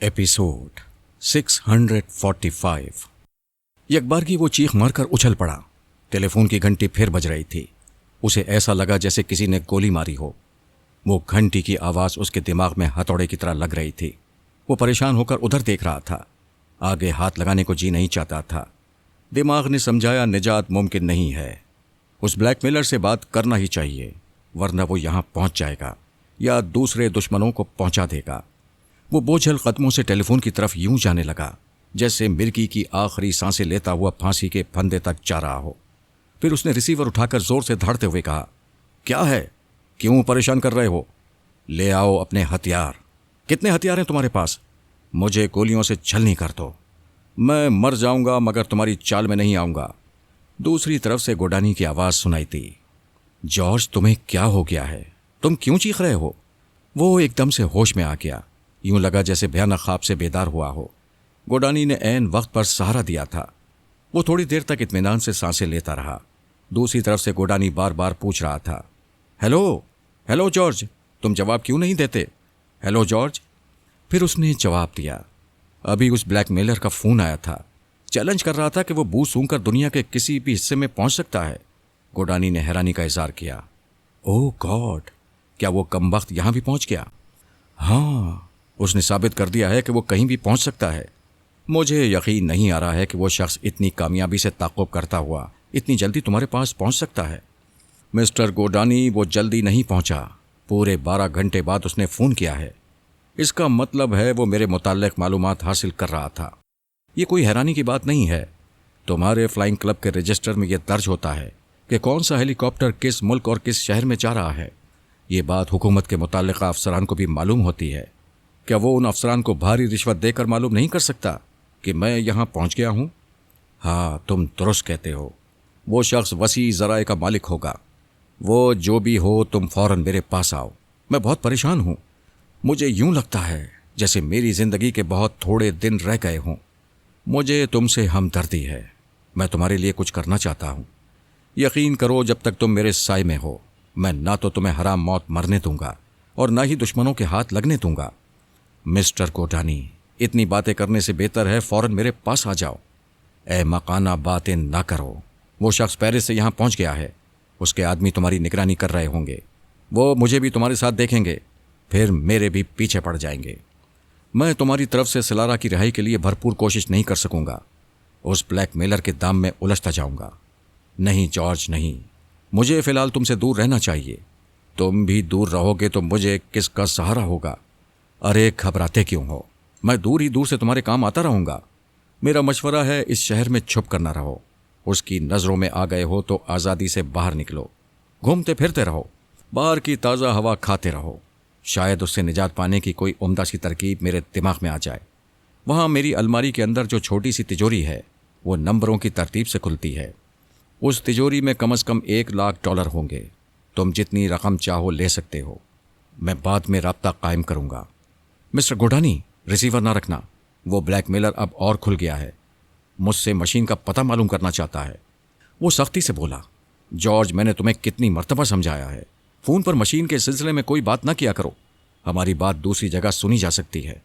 Episode 645। यकबार की वो चीख मारकर उछल पड़ा। टेलीफोन की घंटी फिर बज रही थी। उसे ऐसा लगा जैसे किसी ने गोली मारी हो। वो घंटी की आवाज़ उसके दिमाग में हथौड़े की तरह लग रही थी। वो परेशान होकर उधर देख रहा था। आगे हाथ लगाने को जी नहीं चाहता था। दिमाग ने समझाया निजात मुमकिन नहीं है। उस ब्लैकमेलर से बात करना ही चाहिए, वरना वो यहाँ पहुँच जाएगा या दूसरे दुश्मनों को पहुँचा देगा। वो बोझल कदमों से टेलीफोन की तरफ यूं जाने लगा जैसे मिर्गी की आखिरी सांसें लेता हुआ फांसी के फंदे तक जा रहा हो। फिर उसने रिसीवर उठाकर जोर से धड़ते हुए कहा, क्या है, क्यों परेशान कर रहे हो? ले आओ अपने हथियार। कितने हथियार हैं तुम्हारे पास? मुझे गोलियों से छलनी कर दो। मैं मर जाऊंगा मगर तुम्हारी चाल में नहीं आऊंगा। दूसरी तरफ से गोडानी की आवाज सुनाई दी। जॉर्ज, तुम्हें क्या हो गया है? तुम क्यों चीख रहे हो? वो एकदम से होश में आ गया। यूं लगा जैसे भयानक ख्वाब से बेदार हुआ हो। गोडानी ने ऐन वक्त पर सहारा दिया था। वो थोड़ी देर तक इत्मीनान से सांसें लेता रहा। दूसरी तरफ से गोडानी बार बार पूछ रहा था, हेलो हेलो जॉर्ज, तुम जवाब क्यों नहीं देते? Hello George. फिर उसने जवाब दिया। अभी उस ब्लैकमेलर का फोन आया था। चैलेंज कर रहा था कि वो बू सूंघकर दुनिया के किसी भी हिस्से में पहुंच सकता है। गोडानी ने हैरानी का इजहार किया। ओह गॉड, क्या वो कमबख्त यहां भी पहुंच गया? हाँ, उसने साबित कर दिया है कि वो कहीं भी पहुंच सकता है। मुझे यकीन नहीं आ रहा है कि वो शख्स इतनी कामयाबी से ताक़ुब करता हुआ इतनी जल्दी तुम्हारे पास पहुंच सकता है। मिस्टर गोडानी, वो जल्दी नहीं पहुंचा। पूरे 12 घंटे बाद उसने फ़ोन किया है। इसका मतलब है वो मेरे मुताल्लिक़ मालूमात हासिल कर रहा था। ये कोई हैरानी की बात नहीं है। तुम्हारे फ्लाइंग क्लब के रजिस्टर में यह दर्ज होता है कि कौन सा हेलीकॉप्टर किस मुल्क और किस शहर में जा रहा है। ये बात हुकूमत के मुताल्लिक़ अफसरान को भी मालूम होती है। क्या वो उन अफसरान को भारी रिश्वत देकर मालूम नहीं कर सकता कि मैं यहाँ पहुँच गया हूँ? हाँ, तुम दुरुस्त कहते हो। वो शख्स वसी ज़राए का मालिक होगा। वो जो भी हो, तुम फ़ौरन मेरे पास आओ। मैं बहुत परेशान हूँ। मुझे यूँ लगता है जैसे मेरी ज़िंदगी के बहुत थोड़े दिन रह गए हों। मुझे तुमसे हमदर्दी है। मैं तुम्हारे लिए कुछ करना चाहता हूँ। यकीन करो, जब तक तुम मेरे साए में हो, मैं ना तो तुम्हें हराम मौत मरने दूंगा और ना ही दुश्मनों के हाथ लगने दूंगा। मिस्टर गोडानी, इतनी बातें करने से बेहतर है फ़ौरन मेरे पास आ जाओ। ए मकाना, बातें ना करो। वो शख्स पेरिस से यहाँ पहुँच गया है। उसके आदमी तुम्हारी निगरानी कर रहे होंगे। वो मुझे भी तुम्हारे साथ देखेंगे, फिर मेरे भी पीछे पड़ जाएंगे। मैं तुम्हारी तरफ से सिलारा की रिहाई के लिए भरपूर कोशिश नहीं कर सकूंगा। उस ब्लैकमेलर के दाम में उलझता जाऊंगा। नहीं जॉर्ज, नहीं। मुझे फ़िलहाल तुमसे दूर रहना चाहिए। तुम भी दूर रहोगे तो मुझे किसका सहारा होगा? अरे घबराते क्यों हो? मैं दूर ही दूर से तुम्हारे काम आता रहूंगा। मेरा मशवरा है, इस शहर में छुप कर ना रहो। उसकी नज़रों में आ गए हो तो आज़ादी से बाहर निकलो। घूमते फिरते रहो, बाहर की ताज़ा हवा खाते रहो। शायद उससे निजात पाने की कोई उम्दा सी तरकीब मेरे दिमाग में आ जाए। वहाँ मेरी अलमारी के अंदर जो छोटी सी तिजोरी है, वो नंबरों की तरतीब से खुलती है। उस तिजोरी में कम से कम $1,00,000 होंगे। तुम जितनी रकम चाहो ले सकते हो। मैं बाद में राब्ता कायम करूँगा। मिस्टर गोडानी, रिसीवर ना रखना। वो ब्लैकमेलर अब और खुल गया है। मुझसे मशीन का पता मालूम करना चाहता है। वो सख्ती से बोला। जॉर्ज, मैंने तुम्हें कितनी मर्तबा समझाया है, फ़ोन पर मशीन के सिलसिले में कोई बात ना किया करो। हमारी बात दूसरी जगह सुनी जा सकती है।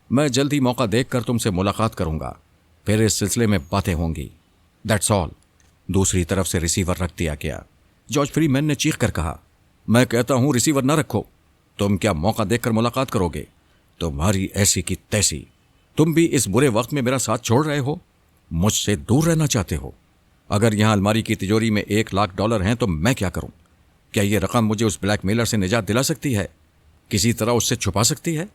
मैं जल्द ही मौका देखकर तुमसे मुलाकात करूंगा, फिर इस सिलसिले में बातें होंगी। That's all. दूसरी तरफ से रिसीवर रख दिया गया। जॉर्ज फ्रीमैन ने चीख कर कहा, मैं कहता हूं रिसीवर ना रखो। तुम क्या मौका देखकर मुलाकात करोगे? तुम्हारी ऐसी की तैसी। तुम भी इस बुरे वक्त में मेरा साथ छोड़ रहे हो, मुझसे दूर रहना चाहते हो। अगर यहां अलमारी की तिजोरी में $1,00,000 हैं तो मैं क्या करूं? क्या ये रकम मुझे उस ब्लैकमेलर से निजात दिला सकती है? किसी तरह उससे छुपा सकती है?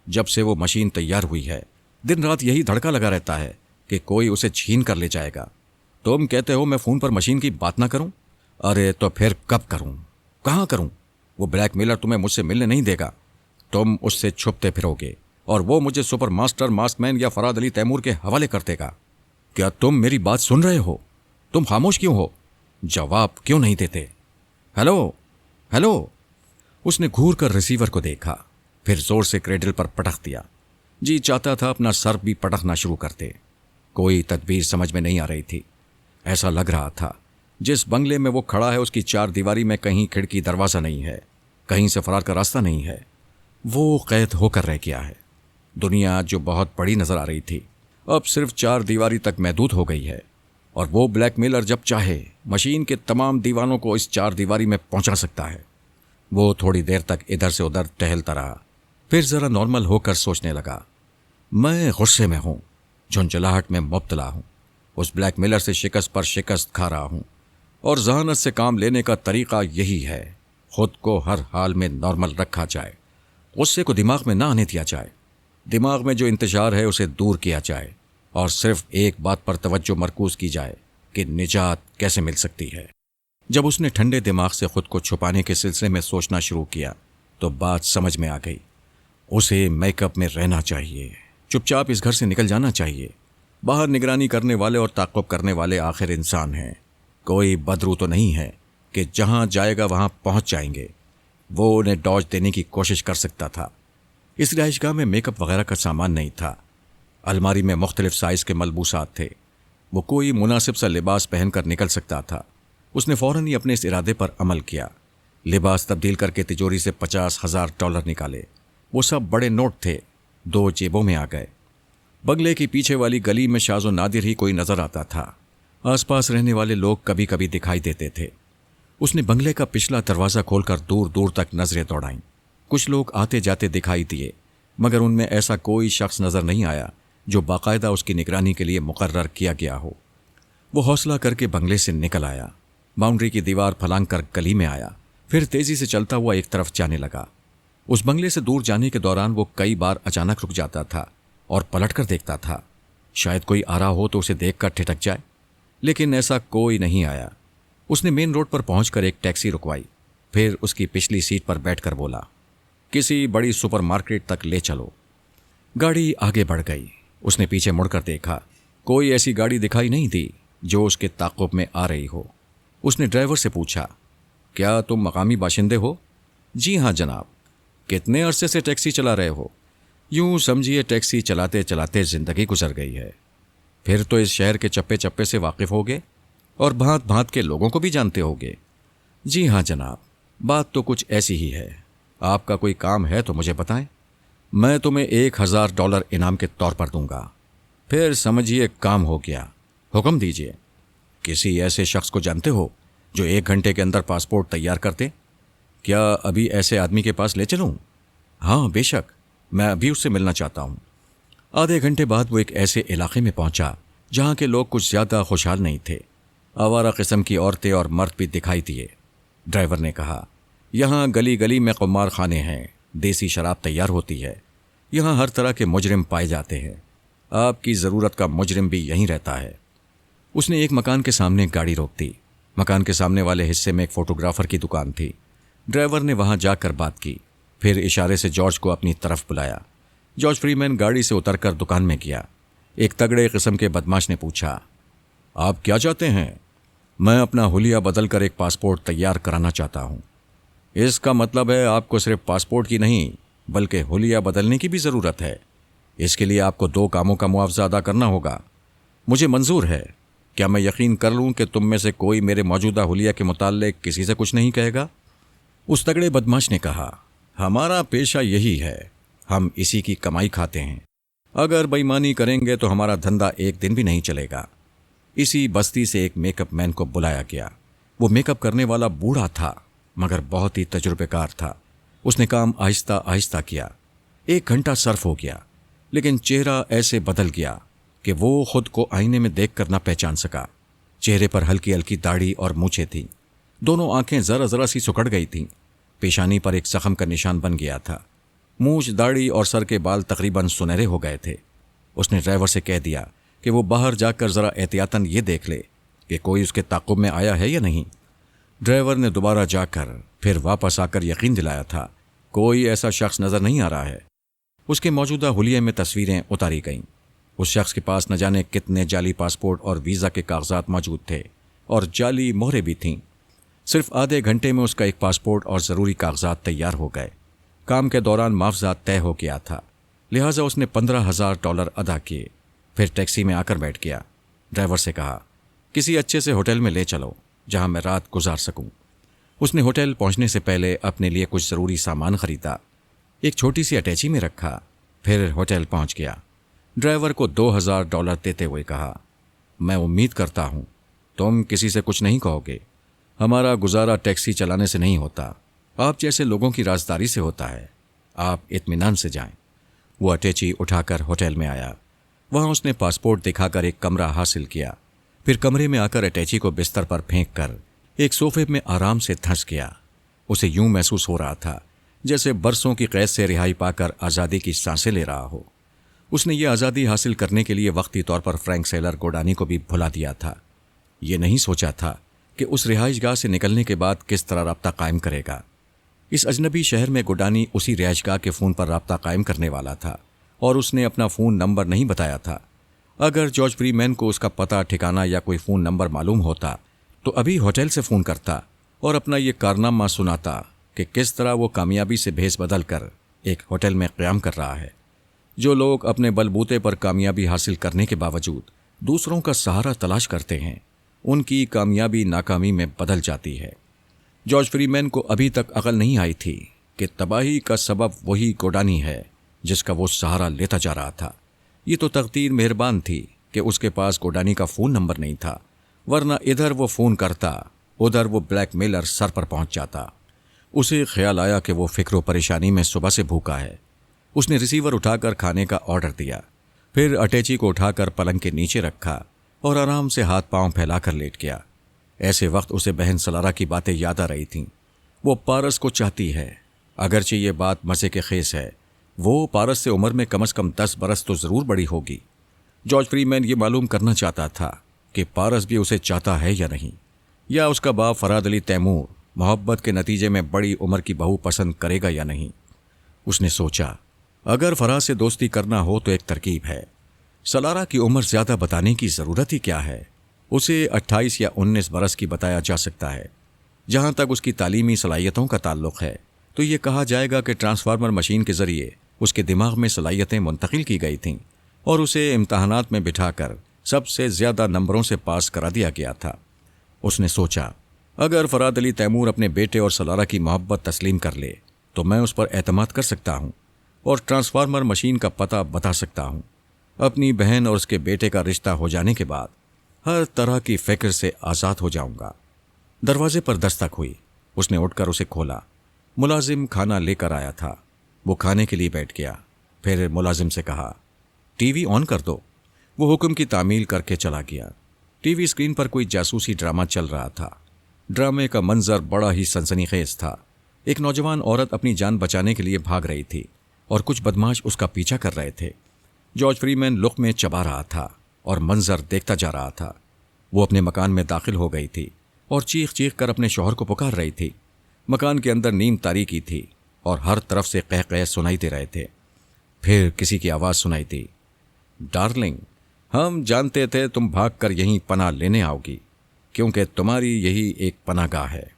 जब से वो मशीन तैयार हुई है, दिन रात यही धड़का लगा रहता है कि कोई उसे छीन कर ले जाएगा। तुम कहते हो मैं फ़ोन पर मशीन की बात ना करूं? अरे तो फिर कब करूं? कहां करूं? वो ब्लैकमेलर तुम्हें मुझसे मिलने नहीं देगा। तुम उससे छुपते फिरोगे और वो मुझे सुपर मास्टर, मास्कमैन या फराद अली तैमूर के हवाले कर देगा। क्या तुम मेरी बात सुन रहे हो? तुम खामोश क्यों हो? जवाब क्यों नहीं देते? Hello hello. उसने घूर कर रिसीवर को देखा, फिर जोर से क्रेडल पर पटक दिया। जी चाहता था अपना सर भी पटकना शुरू कर दे। कोई तदबीर समझ में नहीं आ रही थी। ऐसा लग रहा था जिस बंगले में वो खड़ा है उसकी 4 दीवारी में कहीं खिड़की दरवाज़ा नहीं है, कहीं से फरार का रास्ता नहीं है। वो कैद होकर रह गया है। दुनिया जो बहुत बड़ी नजर आ रही थी अब सिर्फ 4 दीवारी तक महदूद हो गई है, और वो ब्लैकमेलर जब चाहे मशीन के तमाम दीवानों को इस 4 दीवारी में पहुंचा सकता है। वो थोड़ी देर तक इधर से उधर टहलता रहा, फिर जरा नॉर्मल होकर सोचने लगा। मैं गुस्से में हूं, झुंझलाहट में मुब्तला हूं, उस ब्लैकमेलर से शिकस्त पर शिकस्त खा रहा हूं, और जहानत से काम लेने का तरीका यही है, खुद को हर हाल में नॉर्मल रखा जाए, गुस्से को दिमाग में ना आने दिया जाए, दिमाग में जो इंतजार है उसे दूर किया जाए, और सिर्फ एक बात पर तवज्जो मरकूज की जाए कि निजात कैसे मिल सकती है। जब उसने ठंडे दिमाग से खुद को छुपाने के सिलसिले में सोचना शुरू किया तो बात समझ में आ गई। उसे मेकअप में रहना चाहिए, चुपचाप इस घर से निकल जाना चाहिए। बाहर निगरानी करने वाले और ताक़ुब करने वाले आखिर इंसान हैं, कोई बदरू तो नहीं है कि जहां जाएगा वहां पहुंच जाएंगे। वो उन्हें डॉज देने की कोशिश कर सकता था। इस रिहाइशगाह में मेकअप वगैरह का सामान नहीं था। अलमारी में मुख्तलिफ साइज के मलबूसात थे। वो कोई मुनासिब सा लिबास पहनकर निकल सकता था। उसने फौरन ही अपने इस इरादे पर अमल किया। लिबास तब्दील करके तिजोरी से $50,000 निकाले। वो सब बड़े नोट थे, 2 जेबों में आ गए। बंगले की पीछे वाली गली में शाज़ो नादिर ही कोई नजर आता था। आसपास रहने वाले लोग कभी कभी दिखाई देते थे। उसने बंगले का पिछला दरवाज़ा खोलकर दूर दूर तक नजरें दौड़ाईं। कुछ लोग आते जाते दिखाई दिए, मगर उनमें ऐसा कोई शख्स नजर नहीं आया जो बाकायदा उसकी निगरानी के लिए मुकर्रर किया गया हो। वो हौसला करके बंगले से निकल आया, बाउंड्री की दीवार फलांग कर गली में आया, फिर तेजी से चलता हुआ एक तरफ जाने लगा। उस बंगले से दूर जाने के दौरान वो कई बार अचानक रुक जाता था और पलट कर देखता था, शायद कोई आ रहा हो तो उसे देखकर ठिठक जाए, लेकिन ऐसा कोई नहीं आया। उसने मेन रोड पर पहुंचकर एक टैक्सी रुकवाई, फिर उसकी पिछली सीट पर बैठकर बोला, किसी बड़ी सुपरमार्केट तक ले चलो। गाड़ी आगे बढ़ गई। उसने पीछे मुड़कर देखा, कोई ऐसी गाड़ी दिखाई नहीं दी जो उसके ताक़ुब में आ रही हो। उसने ड्राइवर से पूछा, क्या तुम मकामी बाशिंदे हो? जी हाँ जनाब। कितने अरसे से टैक्सी चला रहे हो? यूं समझिए टैक्सी चलाते चलाते ज़िंदगी गुजर गई है। फिर तो इस शहर के चप्पे चप्पे से वाकिफ़ होगे और भांत भांत के लोगों को भी जानते होगे। जी हाँ जनाब, बात तो कुछ ऐसी ही है। आपका कोई काम है तो मुझे बताएं, मैं तुम्हें $1,000 इनाम के तौर पर दूंगा। फिर समझिए काम हो गया। हुक्म दीजिए। किसी ऐसे शख्स को जानते हो जो 1 घंटे के अंदर पासपोर्ट तैयार कर दे? क्या अभी ऐसे आदमी के पास ले चलूं? हाँ बेशक, मैं अभी उससे मिलना चाहता हूं। आधे घंटे बाद वो एक ऐसे इलाके में पहुंचा जहां के लोग कुछ ज्यादा खुशहाल नहीं थे। आवारा किस्म की औरतें और मर्द भी दिखाई दिए। ड्राइवर ने कहा, यहाँ गली गली में कुमार खाने हैं, देसी शराब तैयार होती है, यहाँ हर तरह के मुजरिम पाए जाते हैं। आपकी ज़रूरत का मुजरिम भी यहीं रहता है। उसने एक मकान के सामने गाड़ी रोक दी। मकान के सामने वाले हिस्से में एक फोटोग्राफर की दुकान थी। ड्राइवर ने वहां जाकर बात की, फिर इशारे से जॉर्ज को अपनी तरफ बुलाया। जॉर्ज फ्रीमैन गाड़ी से उतरकर दुकान में गया। एक तगड़े किस्म के बदमाश ने पूछा, आप क्या चाहते हैं? मैं अपना हुलिया बदल कर एक पासपोर्ट तैयार कराना चाहता हूँ। इसका मतलब है आपको सिर्फ पासपोर्ट की नहीं बल्कि हुलिया बदलने की भी ज़रूरत है। इसके लिए आपको 2 कामों का मुआवजा अदा करना होगा। मुझे मंजूर है। क्या मैं यकीन कर लूँ कि तुम में से कोई मेरे मौजूदा हुलिया के मुताल्लिक किसी से कुछ नहीं कहेगा? उस तगड़े बदमाश ने कहा, हमारा पेशा यही है, हम इसी की कमाई खाते हैं। अगर बेईमानी करेंगे तो हमारा धंधा एक दिन भी नहीं चलेगा। इसी बस्ती से एक मेकअप मैन को बुलाया गया। वो मेकअप करने वाला बूढ़ा था मगर बहुत ही तजुर्बेकार था। उसने काम आहिस्ता आहिस्ता किया। 1 घंटा सर्फ हो गया, लेकिन चेहरा ऐसे बदल गया कि वो खुद को आईने में देखकर न पहचान सका। चेहरे पर हल्की हल्की दाढ़ी और मूछें थीं। दोनों आंखें जरा जरा सी सुकड़ गई थीं। पेशानी पर एक जख्म का निशान बन गया था। मूछ, दाढ़ी और सर के बाल तकरीबन सुनहरे हो गए थे। उसने ड्राइवर से कह दिया कि वो बाहर जाकर ज़रा एहतियातन ये देख ले कि कोई उसके ताक़ुब में आया है या नहीं। ड्राइवर ने दोबारा जाकर फिर वापस आकर यकीन दिलाया था, कोई ऐसा शख्स नज़र नहीं आ रहा है। उसके मौजूदा हुलिये में तस्वीरें उतारी गईं। उस शख्स के पास न जाने कितने जाली पासपोर्ट और वीज़ा के कागजात मौजूद थे और जाली मोहरें भी थीं। सिर्फ आधे घंटे में उसका एक पासपोर्ट और ज़रूरी कागजात तैयार हो गए। काम के दौरान मुआवजा तय हो गया था, लिहाजा उसने $15,000 अदा किए। फिर टैक्सी में आकर बैठ गया। ड्राइवर से कहा, किसी अच्छे से होटल में ले चलो जहां मैं रात गुजार सकूं। उसने होटल पहुंचने से पहले अपने लिए कुछ ज़रूरी सामान खरीदा। एक छोटी सी अटैची में रखा। फिर होटल पहुंच गया। ड्राइवर को $2000 देते हुए कहा, मैं उम्मीद करता हूं तुम किसी से कुछ नहीं कहोगे। हमारा गुजारा टैक्सी चलाने से नहीं होता, आप जैसे लोगों की राजदारी से होता है। आप इत्मीनान से जाएं। वो अटैची उठाकर होटल में आया। वहां उसने पासपोर्ट दिखाकर एक कमरा हासिल किया। फिर कमरे में आकर अटैची को बिस्तर पर फेंक कर एक सोफे में आराम से धंस गया। उसे यूं महसूस हो रहा था जैसे बरसों की कैद से रिहाई पाकर आज़ादी की सांसें ले रहा हो। उसने ये आज़ादी हासिल करने के लिए वक्ती तौर पर फ्रैंक सेलर गोडानी को भी भुला दिया था। ये नहीं सोचा था कि उस रिहाइशगाह से निकलने के बाद किस तरह राब्ता कायम करेगा। इस अजनबी शहर में गोडानी उसी रिहाइशगाह के फ़ोन पर राब्ता कायम करने वाला था और उसने अपना फ़ोन नंबर नहीं बताया था। अगर जॉर्ज फ्रीमैन को उसका पता ठिकाना या कोई फ़ोन नंबर मालूम होता तो अभी होटल से फ़ोन करता और अपना ये कारनामा सुनाता कि किस तरह वो कामयाबी से भेस बदल कर एक होटल में क़याम कर रहा है। जो लोग अपने बलबूते पर कामयाबी हासिल करने के बावजूद दूसरों का सहारा तलाश करते हैं, उनकी कामयाबी नाकामी में बदल जाती है। जॉर्ज फ्रीमैन को अभी तक अकल नहीं आई थी कि तबाही का सबब वही गोडानी है जिसका वो सहारा लेता जा रहा था। ये तो तकदीर मेहरबान थी कि उसके पास गोडानी का फ़ोन नंबर नहीं था, वरना इधर वो फ़ोन करता, उधर वो ब्लैकमेलर सर पर पहुंच जाता। उसे ख्याल आया कि वो फिक्र परेशानी में सुबह से भूखा है। उसने रिसीवर उठाकर खाने का ऑर्डर दिया, फिर अटैची को उठाकर पलंग के नीचे रखा और आराम से हाथ पांव फैलाकर लेट गया। ऐसे वक्त उसे बहन सलारा की बातें याद आ रही थीं। वो पारस को चाहती है, अगरचे ये बात मज़े के खेस है। वो पारस से उम्र में कम से कम 10 बरस तो ज़रूर बड़ी होगी। जॉर्ज फ्रीमैन ये मालूम करना चाहता था कि पारस भी उसे चाहता है या नहीं, या उसका बाप फराद अली तैमूर मोहब्बत के नतीजे में बड़ी उम्र की बहू पसंद करेगा या नहीं। उसने सोचा, अगर फराज से दोस्ती करना हो तो एक तरकीब है। सलारा की उम्र ज़्यादा बताने की ज़रूरत ही क्या है। उसे 28 या 19 बरस की बताया जा सकता है। जहाँ तक उसकी तालीमी सलाहियतों का ताल्लुक़ है तो ये कहा जाएगा कि ट्रांसफार्मर मशीन के ज़रिए उसके दिमाग में सलाहियतें मुंतकिल की गई थीं और उसे इम्तहानात में बिठाकर सबसे ज़्यादा नंबरों से पास करा दिया गया था। उसने सोचा, अगर फराद अली तैमूर अपने बेटे और सलारा की मोहब्बत तस्लीम कर ले तो मैं उस पर एतमाद कर सकता हूँ और ट्रांसफार्मर मशीन का पता बता सकता हूँ। अपनी बहन और उसके बेटे का रिश्ता हो जाने के बाद हर तरह की फ़िक्र से आज़ाद हो जाऊँगा। दरवाजे पर दस्तक हुई। उसने उठकर उसे खोला। मुलाजिम खाना लेकर आया था। वो खाने के लिए बैठ गया। फिर मुलाजिम से कहा, टीवी ऑन कर दो। वो हुक्म की तामील करके चला गया। टीवी स्क्रीन पर कोई जासूसी ड्रामा चल रहा था। ड्रामे का मंजर बड़ा ही सनसनीखेज था। एक नौजवान औरत अपनी जान बचाने के लिए भाग रही थी और कुछ बदमाश उसका पीछा कर रहे थे। जॉर्ज फ्रीमैन लुक में चबा रहा था और मंजर देखता जा रहा था। वो अपने मकान में दाखिल हो गई थी और चीख चीख कर अपने शौहर को पुकार रही थी। मकान के अंदर नीम तारीकी थी और हर तरफ से कह कह सुनाई दे रहे थे। फिर किसी की आवाज़ सुनाई दी, डार्लिंग, हम जानते थे तुम भागकर यहीं पनाह लेने आओगी, क्योंकि तुम्हारी यही एक पनाहगाह है।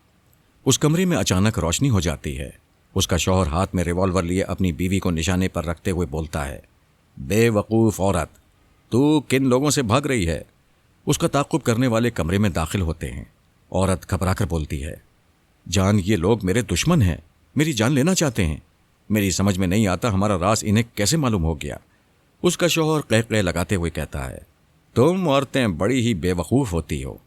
उस कमरे में अचानक रोशनी हो जाती है। उसका शौहर हाथ में रिवॉल्वर लिए अपनी बीवी को निशाने पर रखते हुए बोलता है, बेवकूफ़ औरत, तू किन लोगों से भाग रही है? उसका ताक़ुब करने वाले कमरे में दाखिल होते हैं। औरत घबराकर बोलती है, जान, ये लोग मेरे दुश्मन हैं, मेरी जान लेना चाहते हैं। मेरी समझ में नहीं आता हमारा राज इन्हें कैसे मालूम हो गया। उसका शौहर कह लगाते हुए कहता है, तुम औरतें बड़ी ही बेवकूफ़ होती हो।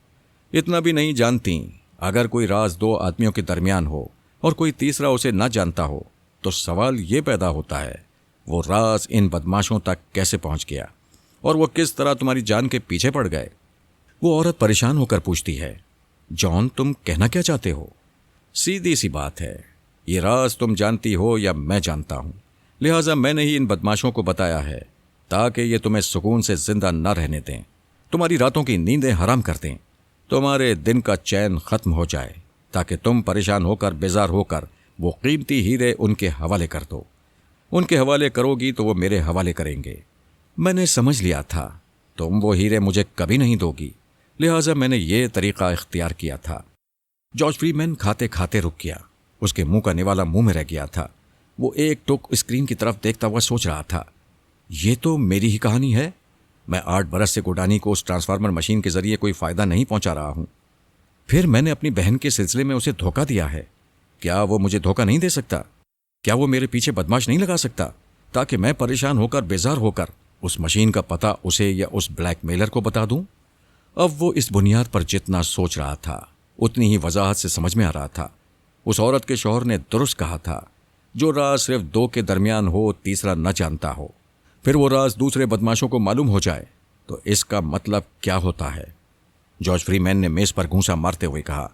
इतना भी नहीं जानती, अगर कोई राज दो आदमियों के दरमियान हो और कोई तीसरा उसे ना जानता हो तो सवाल ये पैदा होता है, वो राज इन बदमाशों तक कैसे पहुंच गया और वो किस तरह तुम्हारी जान के पीछे पड़ गए। वो औरत परेशान होकर पूछती है, जॉन, तुम कहना क्या चाहते हो? सीधी सी बात है, ये राज तुम जानती हो या मैं जानता हूं, लिहाजा मैंने ही इन बदमाशों को बताया है ताकि ये तुम्हें सुकून से जिंदा न रहने दें, तुम्हारी रातों की नींदें हराम कर दें, तुम्हारे दिन का चैन खत्म हो जाए, ताकि तुम परेशान होकर बेजार होकर वो कीमती हीरे उनके हवाले कर दो। उनके हवाले करोगी तो वो मेरे हवाले करेंगे। मैंने समझ लिया था तुम वो हीरे मुझे कभी नहीं दोगी, लिहाजा मैंने ये तरीका इख्तियार किया था। जॉर्ज फ्रीमैन खाते खाते रुक गया। उसके मुंह का निवाला मुंह में रह गया था। वो एक टुक स्क्रीन की तरफ देखता हुआ सोच रहा था, ये तो मेरी ही कहानी है। मैं 8 बरस से गोडानी को उस ट्रांसफार्मर मशीन के जरिए कोई फ़ायदा नहीं पहुंचा रहा हूं। फिर मैंने अपनी बहन के सिलसिले में उसे धोखा दिया है। क्या वो मुझे धोखा नहीं दे सकता? क्या वो मेरे पीछे बदमाश नहीं लगा सकता? ताकि मैं परेशान होकर बेजार होकर उस मशीन का पता उसे या उस ब्लैकमेलर को बता दूं। अब वो इस बुनियाद पर जितना सोच रहा था उतनी ही वजाहत से समझ में आ रहा था। उस औरत के शौहर ने दुरुस्त कहा था, जो राज सिर्फ दो के दरमियान हो, तीसरा न जानता हो, फिर वो राज दूसरे बदमाशों को मालूम हो जाए तो इसका मतलब क्या होता है। जॉर्ज फ्रीमैन ने मेज पर घूंसा मारते हुए कहा,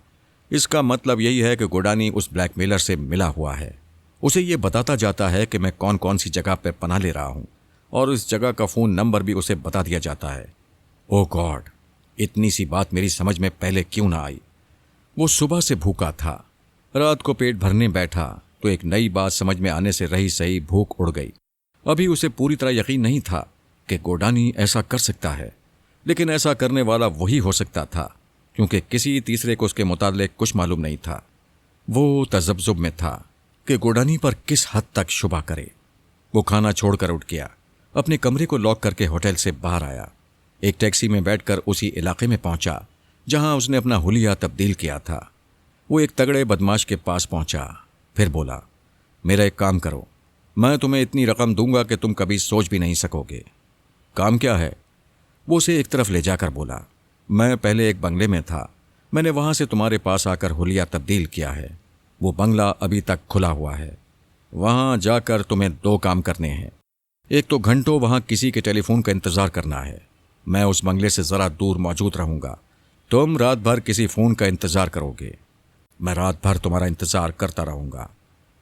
इसका मतलब यही है कि गोडानी उस ब्लैकमेलर से मिला हुआ है। उसे ये बताता जाता है कि मैं कौन कौन सी जगह पर पनाह ले रहा हूं और इस जगह का फ़ोन नंबर भी उसे बता दिया जाता है। ओह गॉड, इतनी सी बात मेरी समझ में पहले क्यों ना आई। वो सुबह से भूखा था। रात को पेट भरने बैठा तो एक नई बात समझ में आने से रही सही भूख उड़ गई। अभी उसे पूरी तरह यकीन नहीं था कि गोडानी ऐसा कर सकता है, लेकिन ऐसा करने वाला वही हो सकता था, क्योंकि किसी तीसरे को उसके मुतालिक कुछ मालूम नहीं था। वो तजब्जुब में था कि गोडानी पर किस हद तक शुबा करे। वो खाना छोड़कर उठ गया, अपने कमरे को लॉक करके होटल से बाहर आया। एक टैक्सी में बैठकर उसी इलाके में पहुंचा जहां उसने अपना हुलिया तब्दील किया था। वो एक तगड़े बदमाश के पास पहुंचा, फिर बोला, मेरा एक काम करो, मैं तुम्हें इतनी रकम दूंगा कि तुम कभी सोच भी नहीं सकोगे। काम क्या है? वो उसे एक तरफ ले जाकर बोला, मैं पहले एक बंगले में था, मैंने वहां से तुम्हारे पास आकर हुलिया तब्दील किया है। वो बंगला अभी तक खुला हुआ है। वहां जाकर तुम्हें दो काम करने हैं। एक तो घंटों वहां किसी के टेलीफोन का इंतजार करना है। मैं उस बंगले से जरा दूर मौजूद रहूंगा। तुम रात भर किसी फोन का इंतजार करोगे, मैं रात भर तुम्हारा इंतजार करता रहूंगा।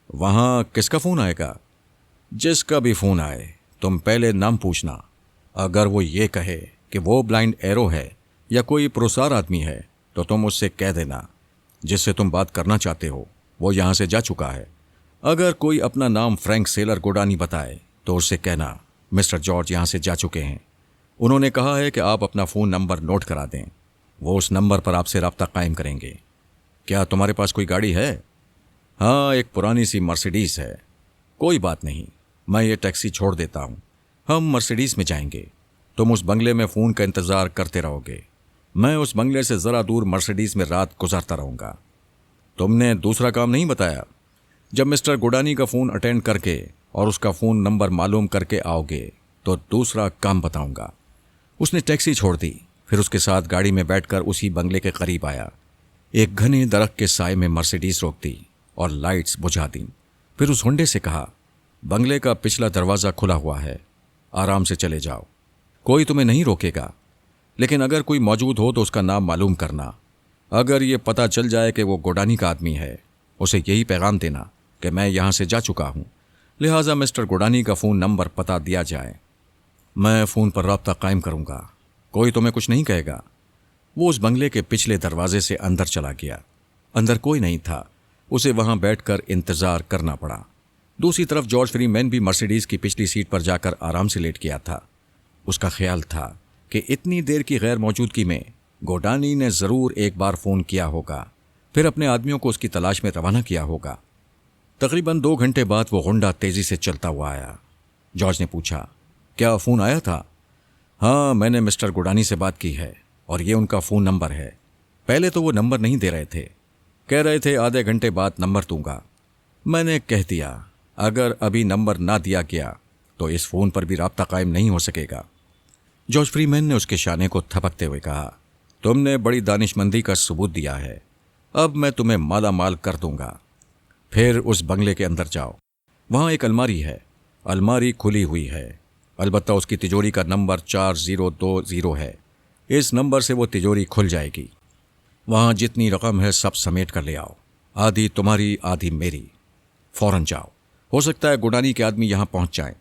वहां किसका फोन आएगा? जिसका भी फोन आए तुम पहले नाम पूछना। अगर वो ये कहे कि वो ब्लाइंड एरो है या कोई पुरस्कार आदमी है तो तुम उससे कह देना जिससे तुम बात करना चाहते हो वो यहां से जा चुका है। अगर कोई अपना नाम फ्रैंक सेलर गोडानी बताए तो उससे कहना मिस्टर जॉर्ज यहां से जा चुके हैं। उन्होंने कहा है कि आप अपना फ़ोन नंबर नोट करा दें, वो उस नंबर पर आपसे रब्ता कायम करेंगे। क्या तुम्हारे पास कोई गाड़ी है? हाँ, एक पुरानी सी मर्सिडीज़ है। कोई बात नहीं, मैं ये टैक्सी छोड़ देता हूँ, हम मर्सिडीज़ में जाएंगे। तुम उस बंगले में फ़ोन का इंतज़ार करते रहोगे, मैं उस बंगले से ज़रा दूर मर्सिडीज़ में रात गुजारता रहूँगा। तुमने दूसरा काम नहीं बताया। जब मिस्टर गोडानी का फ़ोन अटेंड करके और उसका फ़ोन नंबर मालूम करके आओगे तो दूसरा काम बताऊंगा। उसने टैक्सी छोड़ दी, फिर उसके साथ गाड़ी में बैठकर उसी बंगले के करीब आया। एक घने दरख्त के साए में मर्सिडीज रोक दी और लाइट्स बुझा दी। फिर उस होंडे से कहा, बंगले का पिछला दरवाज़ा खुला हुआ है, आराम से चले जाओ, कोई तुम्हें नहीं रोकेगा, लेकिन अगर कोई मौजूद हो तो उसका नाम मालूम करना। अगर ये पता चल जाए कि वो गोडानी का आदमी है, उसे यही पैगाम देना कि मैं यहाँ से जा चुका हूँ, लिहाजा मिस्टर गोडानी का फ़ोन नंबर पता दिया जाए। मैं फ़ोन पर रब्ता कायम करूँगा, कोई तुम्हें कुछ नहीं कहेगा। वो उस बंगले के पिछले दरवाजे से अंदर चला गया। अंदर कोई नहीं था, उसे वहाँ बैठकर इंतज़ार करना पड़ा। दूसरी तरफ जॉर्ज फ्रीमैन भी मर्सिडीज़ की पिछली सीट पर जाकर आराम से लेट गया था। उसका ख्याल था कि इतनी देर की गैर मौजूदगी में गोडानी ने ज़रूर एक बार फ़ोन किया होगा, फिर अपने आदमियों को उसकी तलाश में रवाना किया होगा। तकरीबन 2 घंटे बाद वो होंडा तेज़ी से चलता हुआ आया। जॉर्ज ने पूछा, क्या फ़ोन आया था? हाँ, मैंने मिस्टर गोडानी से बात की है और ये उनका फ़ोन नंबर है। पहले तो वो नंबर नहीं दे रहे थे, कह रहे थे आधे घंटे बाद नंबर दूंगा। मैंने कह दिया अगर अभी नंबर ना दिया गया तो इस फ़ोन पर भी राब्ता कायम नहीं हो सकेगा। जॉर्ज फ्रीमैन ने उसके शाने को थपकते हुए कहा, तुमने बड़ी दानिशमंदी का सबूत दिया है, अब मैं तुम्हें माला माल कर दूंगा। फिर उस बंगले के अंदर जाओ, वहाँ एक अलमारी है, अलमारी खुली हुई है, अलबत्ता उसकी तिजोरी का नंबर 4020 है। इस नंबर से वो तिजोरी खुल जाएगी। वहाँ जितनी रकम है सब समेट कर ले आओ, आधी तुम्हारी आधी मेरी। फौरन जाओ, हो सकता है गोडानी के आदमी यहाँ पहुँच जाएं।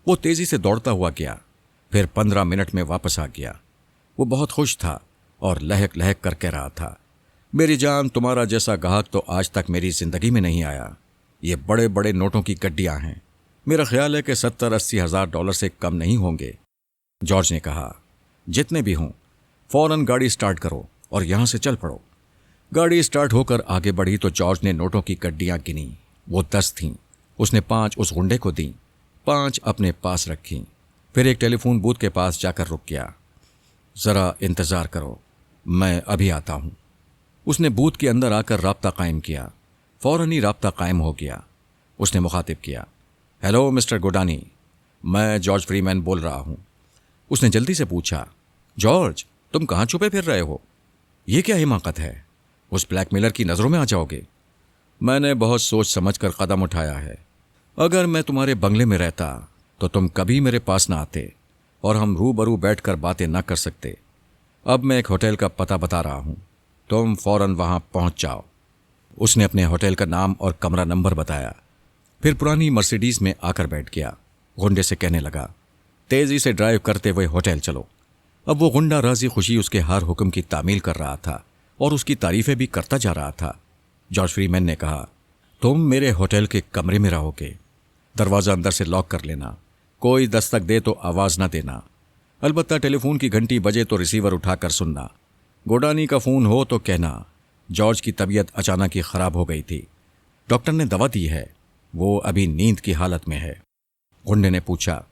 वो तेज़ी से दौड़ता हुआ गया, फिर 15 मिनट में वापस आ गया। वो बहुत खुश था और लहक लहक कर कह रहा था, मेरी जान, तुम्हारा जैसा गाहक तो आज तक मेरी ज़िंदगी में नहीं आया। ये बड़े बड़े नोटों की गड्डियाँ हैं, मेरा ख्याल है कि 70-80 हज़ार डॉलर से कम नहीं होंगे। जॉर्ज ने कहा, जितने भी हों, फौरन गाड़ी स्टार्ट करो और यहाँ से चल पड़ो। गाड़ी स्टार्ट होकर आगे बढ़ी तो जॉर्ज ने नोटों की गड्डियाँ गिनी। वो 10 थीं। उसने 5 उस गुंडे को दी, 5 अपने पास रखीं। फिर एक टेलीफोन बूथ के पास जाकर रुक गया। ज़रा इंतज़ार करो, मैं अभी आता हूँ। उसने बूथ के अंदर आकर राब्ता कायम किया। फौरन ही राब्ता कायम हो गया। उसने मुखातिब किया, हेलो मिस्टर गोडानी, मैं जॉर्ज फ्रीमैन बोल रहा हूँ। उसने जल्दी से पूछा, जॉर्ज, तुम कहाँ छुपे फिर रहे हो? ये क्या हिमाकत है? उस ब्लैकमेलर की नज़रों में आ जाओगे। मैंने बहुत सोच समझ कर कदम उठाया है। अगर मैं तुम्हारे बंगले में रहता तो तुम कभी मेरे पास ना आते और हम रूबरू बैठकर बातें ना कर सकते। अब मैं एक होटल का पता बता रहा हूँ, तुम फौरन वहां पहुंच जाओ। उसने अपने होटल का नाम और कमरा नंबर बताया। फिर पुरानी मर्सिडीज में आकर बैठ गया। गुंडे से कहने लगा, तेजी से ड्राइव करते हुए होटल चलो। अब वो गुंडा राजी खुशी उसके हर हुक्म की तामील कर रहा था और उसकी तारीफें भी करता जा रहा था। जॉर्ज फ्रीमैन ने कहा, तुम मेरे होटल के कमरे में रहोगे। दरवाज़ा अंदर से लॉक कर लेना। कोई दस्तक दे तो आवाज़ ना देना। अलबत्ता टेलीफोन की घंटी बजे तो रिसीवर उठाकर सुनना। गोडानी का फ़ोन हो तो कहना, जॉर्ज की तबीयत अचानक ही ख़राब हो गई थी। डॉक्टर ने दवा दी है, वो अभी नींद की हालत में है। गुंडे ने पूछा,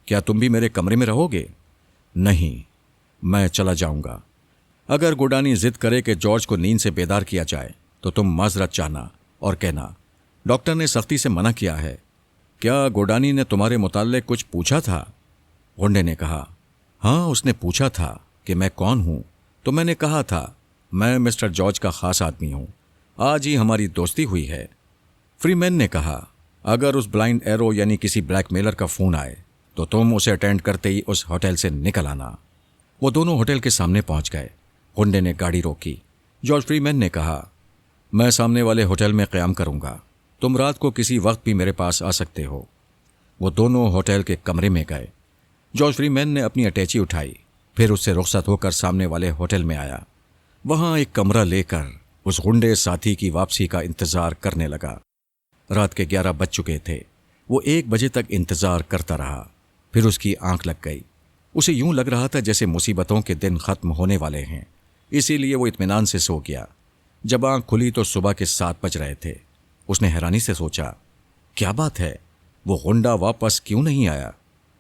क्या तुम भी मेरे कमरे में रहोगे? नहीं, मैं चला जाऊंगा। अगर गोडानी जिद करे कि जॉर्ज को नींद से बेदार किया जाए तो तुम माजरत चाहना और कहना, डॉक्टर ने सख्ती से मना किया है। क्या गोडानी ने तुम्हारे मुताल्लिक कुछ पूछा था? गुंडे ने कहा, हाँ, उसने पूछा था कि मैं कौन हूं, तो मैंने कहा था मैं मिस्टर जॉर्ज का खास आदमी हूं। आज ही हमारी दोस्ती हुई है। फ्रीमैन ने कहा, अगर उस ब्लाइंड एरो यानी किसी ब्लैकमेलर का फोन आए तो तुम उसे अटेंड करते ही उस होटल से निकल आना। वो दोनों होटल के सामने पहुंच गए। गुंडे ने गाड़ी रोकी। जॉर्ज फ्रीमैन ने कहा, मैं सामने वाले होटल में क़याम करूंगा, तुम रात को किसी वक्त भी मेरे पास आ सकते हो। वो दोनों होटल के कमरे में गए। जॉर्ज फ्रीमैन ने अपनी अटैची उठाई, फिर उससे रुखसत होकर सामने वाले होटल में आया। वहां एक कमरा लेकर उस गुंडे साथी की वापसी का इंतजार करने लगा। रात के 11 बज चुके थे। वो 1 बजे तक इंतजार करता रहा। फिर उसकी आंख लग गई। उसे यूं लग रहा था जैसे मुसीबतों के दिन खत्म होने वाले हैं, इसीलिए वो इत्मीनान से सो गया। जब आंख खुली तो सुबह के 7 बज रहे थे। उसने हैरानी से सोचा, क्या बात है, वो गुंडा वापस क्यों नहीं आया?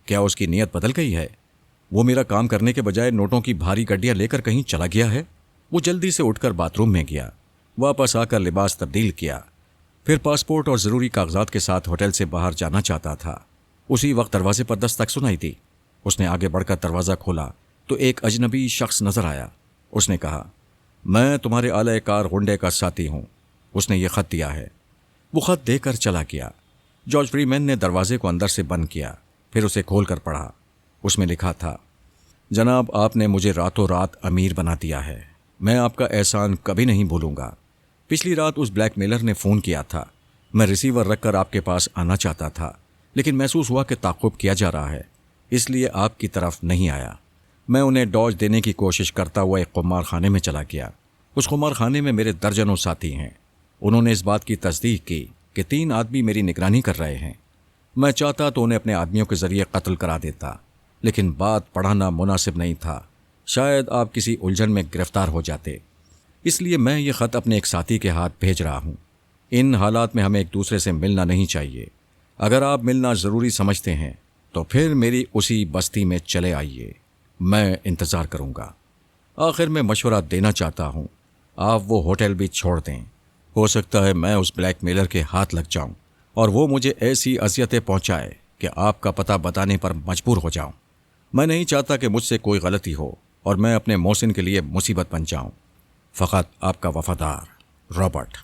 क्या उसकी नीयत बदल गई है? वो मेरा काम करने के बजाय नोटों की भारी गड्डियां लेकर कहीं चला गया है? वो जल्दी से उठकर बाथरूम में गया। वापस आकर लिबास तब्दील किया। फिर पासपोर्ट और ज़रूरी कागजात के साथ होटल से बाहर जाना चाहता था। उसी वक्त दरवाजे पर दस्तक सुनाई दी। उसने आगे बढ़कर दरवाज़ा खोला तो एक अजनबी शख्स नजर आया। उसने कहा, मैं तुम्हारे आला कार गुंडे का साथी हूँ। उसने ये खत दिया है। वो खत देकर चला गया। जॉर्ज फ्रीमैन ने दरवाजे को अंदर से बंद किया, फिर उसे खोलकर पढ़ा। उसमें लिखा था, जनाब, आपने मुझे रातों रात अमीर बना दिया है। मैं आपका एहसान कभी नहीं भूलूंगा। पिछली रात उस ब्लैकमेलर ने फ़ोन किया था। मैं रिसीवर रखकर आपके पास आना चाहता था, लेकिन महसूस हुआ कि ताक़ुब किया जा रहा है, इसलिए आपकी तरफ नहीं आया। मैं उन्हें डॉज देने की कोशिश करता हुआ एक कुमार खाने में चला गया। उस कुमार खाने में मेरे दर्जनों साथी हैं। उन्होंने इस बात की तस्दीक की कि 3 आदमी मेरी निगरानी कर रहे हैं। मैं चाहता तो उन्हें अपने आदमियों के ज़रिए कत्ल करा देता, लेकिन बात पढ़ाना मुनासिब नहीं था। शायद आप किसी उलझन में गिरफ्तार हो जाते, इसलिए मैं ये ख़त अपने एक साथी के हाथ भेज रहा हूँ। इन हालात में हमें एक दूसरे से मिलना नहीं चाहिए। अगर आप मिलना ज़रूरी समझते हैं तो फिर मेरी उसी बस्ती में चले आइए। मैं इंतज़ार करूँगा। आखिर में मशवरा देना चाहता हूँ, आप वो होटल भी छोड़ दें। हो सकता है मैं उस ब्लैकमेलर के हाथ लग जाऊँ और वो मुझे ऐसी अज़ियतें पहुँचाए कि आपका पता बताने पर मजबूर हो जाऊँ। मैं नहीं चाहता कि मुझसे कोई गलती हो और मैं अपने मोहसिन के लिए मुसीबत बन जाऊँ। फ़कत आपका वफ़ादार रॉबर्ट।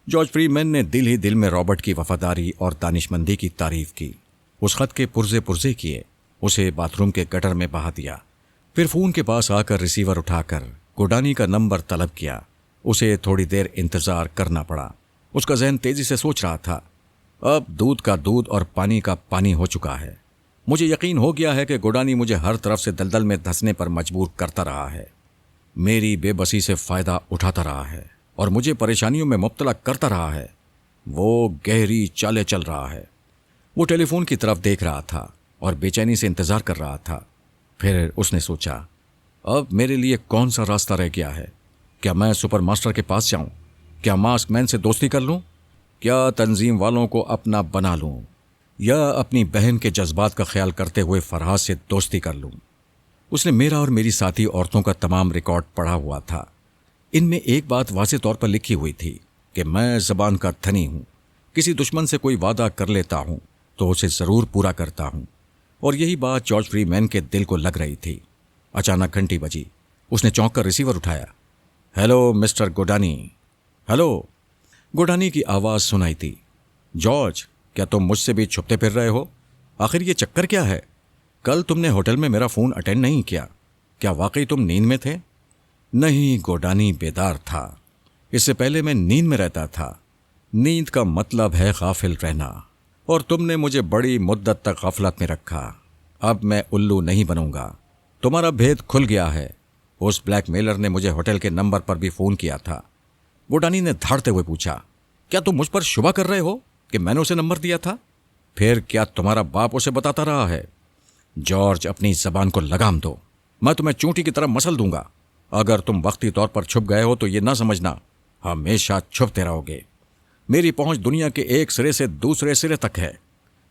जॉर्ज फ्रीमैन ने दिल ही दिल में रॉबर्ट की वफ़ादारी और दानिशमंदी की तारीफ़ की। उस ख़त के पुर्जे पुर्जे किए, उसे बाथरूम के गटर में बहा दिया। फिर फ़ोन के पास आकर रिसीवर उठाकर गोडानी का नंबर तलब किया। उसे थोड़ी देर इंतज़ार करना पड़ा। उसका जहन तेज़ी से सोच रहा था, अब दूध का दूध और पानी का पानी हो चुका है। मुझे यकीन हो गया है कि गोडानी मुझे हर तरफ से दलदल में धंसने पर मजबूर करता रहा है, मेरी बेबसी से फ़ायदा उठाता रहा है और मुझे परेशानियों में मुब्तला करता रहा है। वो गहरी चालें चल रहा है। वो टेलीफोन की तरफ देख रहा था और बेचैनी से इंतज़ार कर रहा था। फिर उसने सोचा, अब मेरे लिए कौन सा रास्ता रह गया है? क्या मैं सुपर मास्टर के पास जाऊं? क्या मास्क मैन से दोस्ती कर लूं? क्या तंजीम वालों को अपना बना लूं? या अपनी बहन के जज्बात का ख्याल करते हुए फरहाद से दोस्ती कर लूं? उसने मेरा और मेरी साथी औरतों का तमाम रिकॉर्ड पढ़ा हुआ था। इनमें एक बात वाज़ेह तौर पर लिखी हुई थी कि मैं ज़बान का धनी हूँ। किसी दुश्मन से कोई वादा कर लेता हूँ तो उसे ज़रूर पूरा करता हूँ। और यही बात जॉर्ज फ्रीमैन के दिल को लग रही थी। अचानक घंटी बजी। उसने चौंक कर रिसीवर उठाया। Hello mister Godani. Hello. Godani की आवाज़ सुनाई थी। जॉर्ज, क्या तुम मुझसे भी छुपते फिर रहे हो? आखिर ये चक्कर क्या है? कल तुमने होटल में मेरा फ़ोन अटेंड नहीं किया। क्या वाकई तुम नींद में थे? नहीं, गोडानी बेदार था। इससे पहले मैं नींद में रहता था। नींद का मतलब है गाफिल रहना, और तुमने मुझे बड़ी मुद्दत तक गफलत में रखा। अब मैं उल्लू नहीं बनूंगा। तुम्हारा भेद खुल गया है। उस ब्लैकमेलर ने मुझे होटल के नंबर पर भी फ़ोन किया था। गोडानी ने धाड़ते हुए पूछा, क्या तुम मुझ पर शुबा कर रहे हो कि मैंने उसे नंबर दिया था? फिर क्या तुम्हारा बाप उसे बताता रहा है? जॉर्ज, अपनी जबान को लगाम दो। मैं तुम्हें चूंटी की तरह मसल दूंगा। अगर तुम वक्ती तौर पर छुप गए हो तो ये ना समझना हमेशा छुपते रहोगे। मेरी पहुंच दुनिया के एक सिरे से दूसरे सिरे तक है।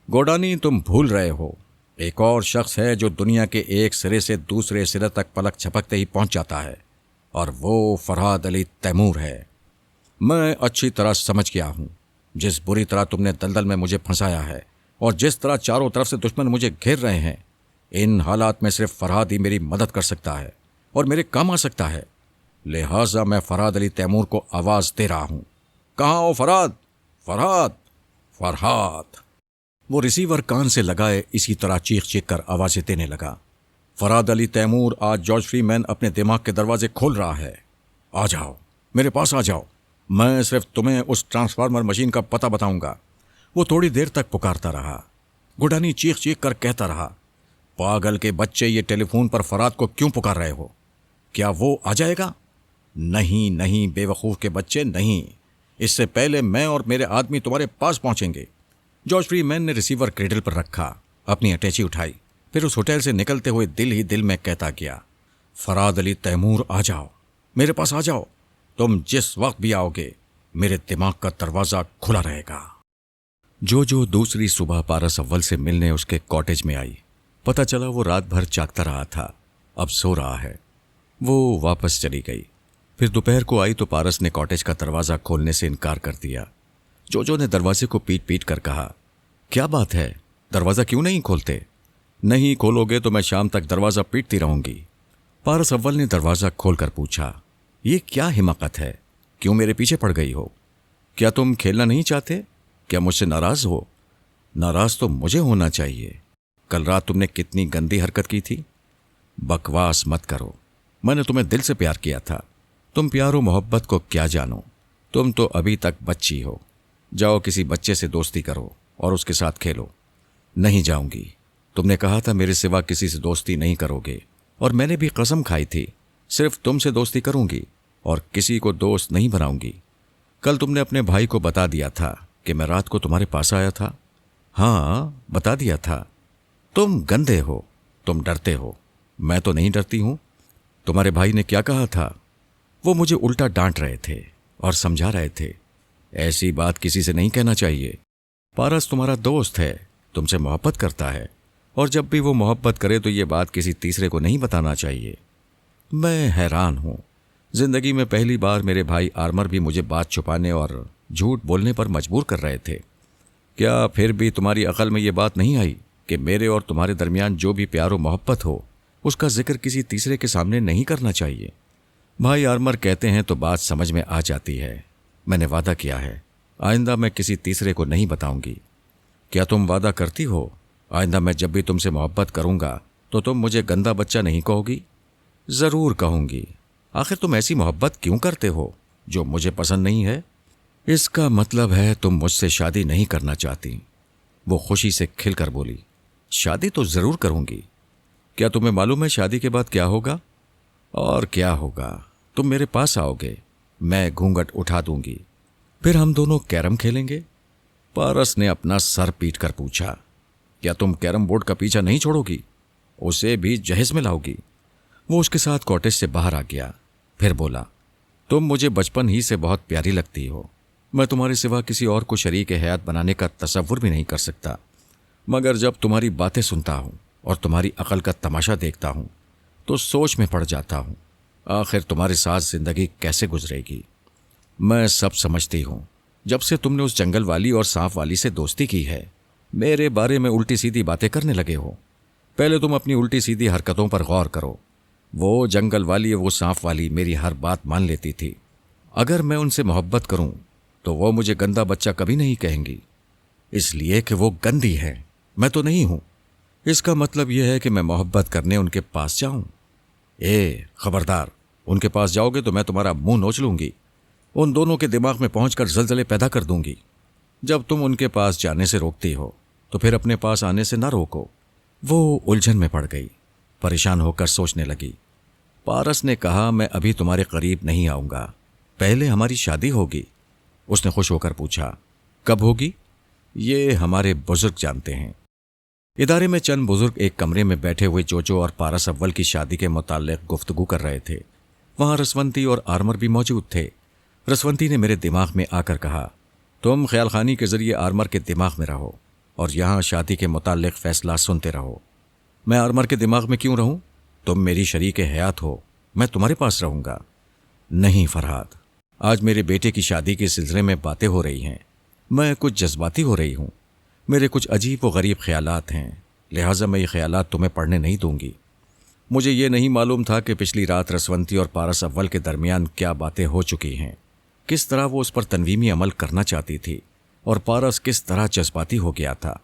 गोडानी, तुम भूल रहे हो, एक और शख्स है जो दुनिया के एक सिरे से दूसरे सिरे तक पलक झपकते ही पहुंच जाता है, और वो फरहाद अली तैमूर है। मैं अच्छी तरह समझ गया हूं जिस बुरी तरह तुमने दलदल में मुझे फंसाया है और जिस तरह चारों तरफ से दुश्मन मुझे घेर रहे हैं। इन हालात में सिर्फ फरहाद ही मेरी मदद कर सकता है और मेरे काम आ सकता है। लिहाजा मैं फरहाद अली तैमूर को आवाज़ दे रहा हूं। कहाँ हो फरहाद? फरहाद, फरहाद। वो रिसीवर कान से लगाए इसी तरह चीख चीख कर आवाज़ें देने लगा। फरहाद अली तैमूर, आज जॉर्ज फ्रीमैन अपने दिमाग के दरवाजे खोल रहा है। आ जाओ, मेरे पास आ जाओ। मैं सिर्फ तुम्हें उस ट्रांसफार्मर मशीन का पता बताऊंगा। वो थोड़ी देर तक पुकारता रहा। गुडानी चीख चीख कर कहता रहा, पागल के बच्चे, ये टेलीफोन पर फरहाद को क्यों पुकार रहे हो? क्या वो आ जाएगा? नहीं नहीं बेवकूफ़ के बच्चे, नहीं। इससे पहले मैं और मेरे आदमी तुम्हारे पास पहुंचेंगे। जॉर्ज फ्रीमैन ने रिसीवर क्रेडल पर रखा, अपनी अटैची उठाई, फिर उस होटल से निकलते हुए दिल ही दिल में कहता गया, फरहाद अली तैमूर, आ जाओ, मेरे पास आ जाओ। तुम जिस वक्त भी आओगे मेरे दिमाग का दरवाज़ा खुला रहेगा। जो दूसरी सुबह पारस अव्वल से मिलने उसके कॉटेज में आई। पता चला वो रात भर जागता रहा था, अब सो रहा है। वो वापस चली गई। फिर दोपहर को आई तो पारस ने कॉटेज का दरवाज़ा खोलने से इनकार कर दिया। जो ने दरवाजे को पीट पीट कर कहा, क्या बात है, दरवाज़ा क्यों नहीं खोलते? नहीं खोलोगे तो मैं शाम तक दरवाज़ा पीटती रहूंगी। पारस अव्वल ने दरवाज़ा खोलकर पूछा, ये क्या हिमाकत है? क्यों मेरे पीछे पड़ गई हो? क्या तुम खेलना नहीं चाहते? क्या मुझसे नाराज़ हो? नाराज़ तो मुझे होना चाहिए। कल रात तुमने कितनी गंदी हरकत की थी। बकवास मत करो, मैंने तुम्हें दिल से प्यार किया था। तुम प्यार और मोहब्बत को क्या जानो, तुम तो अभी तक बच्ची हो। जाओ किसी बच्चे से दोस्ती करो और उसके साथ खेलो। नहीं जाऊंगी, तुमने कहा था मेरे सिवा किसी से दोस्ती नहीं करोगे, और मैंने भी कसम खाई थी सिर्फ तुमसे दोस्ती करूंगी और किसी को दोस्त नहीं बनाऊंगी। कल तुमने अपने भाई को बता दिया था कि मैं रात को तुम्हारे पास आया था। हाँ, बता दिया था। तुम गंदे हो, तुम डरते हो, मैं तो नहीं डरती हूं। तुम्हारे भाई ने क्या कहा था? वो मुझे उल्टा डांट रहे थे और समझा रहे थे, ऐसी बात किसी से नहीं कहना चाहिए। पारस तुम्हारा दोस्त है, तुमसे मोहब्बत करता है, और जब भी वो मोहब्बत करे तो ये बात किसी तीसरे को नहीं बताना चाहिए। मैं हैरान हूं, जिंदगी में पहली बार मेरे भाई आर्मर भी मुझे बात छुपाने और झूठ बोलने पर मजबूर कर रहे थे। क्या फिर भी तुम्हारी अकल में ये बात नहीं आई कि मेरे और तुम्हारे दरमियान जो भी प्यार और मोहब्बत हो उसका जिक्र किसी तीसरे के सामने नहीं करना चाहिए? भाई आर्मर कहते हैं तो बात समझ में आ जाती है। मैंने वादा किया है, आइंदा मैं किसी तीसरे को नहीं बताऊंगी। क्या तुम वादा करती हो, आइंदा मैं जब भी तुमसे मोहब्बत करूंगा तो तुम मुझे गंदा बच्चा नहीं कहोगी? ज़रूर कहूंगी। आखिर तुम ऐसी मोहब्बत क्यों करते हो जो मुझे पसंद नहीं है? इसका मतलब है तुम मुझसे शादी नहीं करना चाहती। वो खुशी से खिलकर बोली, शादी तो ज़रूर करूंगी। क्या तुम्हें मालूम है शादी के बाद क्या होगा? और क्या होगा, तुम मेरे पास आओगे, मैं घूंघट उठा दूंगी, फिर हम दोनों कैरम खेलेंगे। पारस ने अपना सर पीट कर पूछा, क्या तुम कैरम बोर्ड का पीछा नहीं छोड़ोगी? उसे भी जहेज में लाओगी? वो उसके साथ कॉटेज से बाहर आ गया। फिर बोला, तुम मुझे बचपन ही से बहुत प्यारी लगती हो। मैं तुम्हारे सिवा किसी और को शरीक हयात बनाने का तसव्वुर भी नहीं कर सकता, मगर जब तुम्हारी बातें सुनता हूँ और तुम्हारी अकल का तमाशा देखता हूँ तो सोच में पड़ जाता हूँ, आखिर तुम्हारे साथ जिंदगी कैसे गुजरेगी। मैं सब समझती हूँ। जब से तुमने उस जंगल वाली और सांप वाली से दोस्ती की है, मेरे बारे में उल्टी सीधी बातें करने लगे हो। पहले तुम अपनी उल्टी सीधी हरकतों पर गौर करो। वो जंगल वाली, वो सांप वाली मेरी हर बात मान लेती थी। अगर मैं उनसे मोहब्बत करूं तो वो मुझे गंदा बच्चा कभी नहीं कहेंगी, इसलिए कि वो गंदी है, मैं तो नहीं हूं। इसका मतलब यह है कि मैं मोहब्बत करने उनके पास जाऊं। खबरदार, उनके पास जाओगे तो मैं तुम्हारा मुंह नोच लूंगी। उन दोनों के दिमाग में पहुंचकर जलजले पैदा कर दूंगी। जब तुम उनके पास जाने से रोकती हो तो फिर अपने पास आने से ना रोको। वो उलझन में पड़ गई, परेशान होकर सोचने लगी। पारस ने कहा, मैं अभी तुम्हारे करीब नहीं आऊंगा, पहले हमारी शादी होगी। उसने खुश होकर पूछा, कब होगी? ये हमारे बुजुर्ग जानते हैं। इदारे में चंद बुजुर्ग एक कमरे में बैठे हुए जोजो और पारस अव्वल की शादी के मुताल्लिक गुफ्तगू कर रहे थे। वहां रसवंती और आर्मर भी मौजूद थे। रसवंती ने मेरे दिमाग में आकर कहा, तुम ख्याल खानी के जरिए आर्मर के दिमाग में रहो और यहां शादी के मुताल्लिक फैसला सुनते रहो। मैं आर्मर के दिमाग में क्यों रहूं? तुम मेरी शरीक हयात हो, मैं तुम्हारे पास रहूंगा। नहीं फरहाद, आज मेरे बेटे की शादी के सिलसिले में बातें हो रही हैं। मैं कुछ जज्बाती हो रही हूं। मेरे कुछ अजीब व गरीब ख्यालात हैं, लिहाजा मैं ये ख्यालात तुम्हें पढ़ने नहीं दूंगी। मुझे ये नहीं मालूम था कि पिछली रात रसवंती और पारस अव्वल के दरमियान क्या बातें हो चुकी हैं, किस तरह वो उस पर तनवीमी अमल करना चाहती थी और पारस किस तरह जज्बाती हो गया था।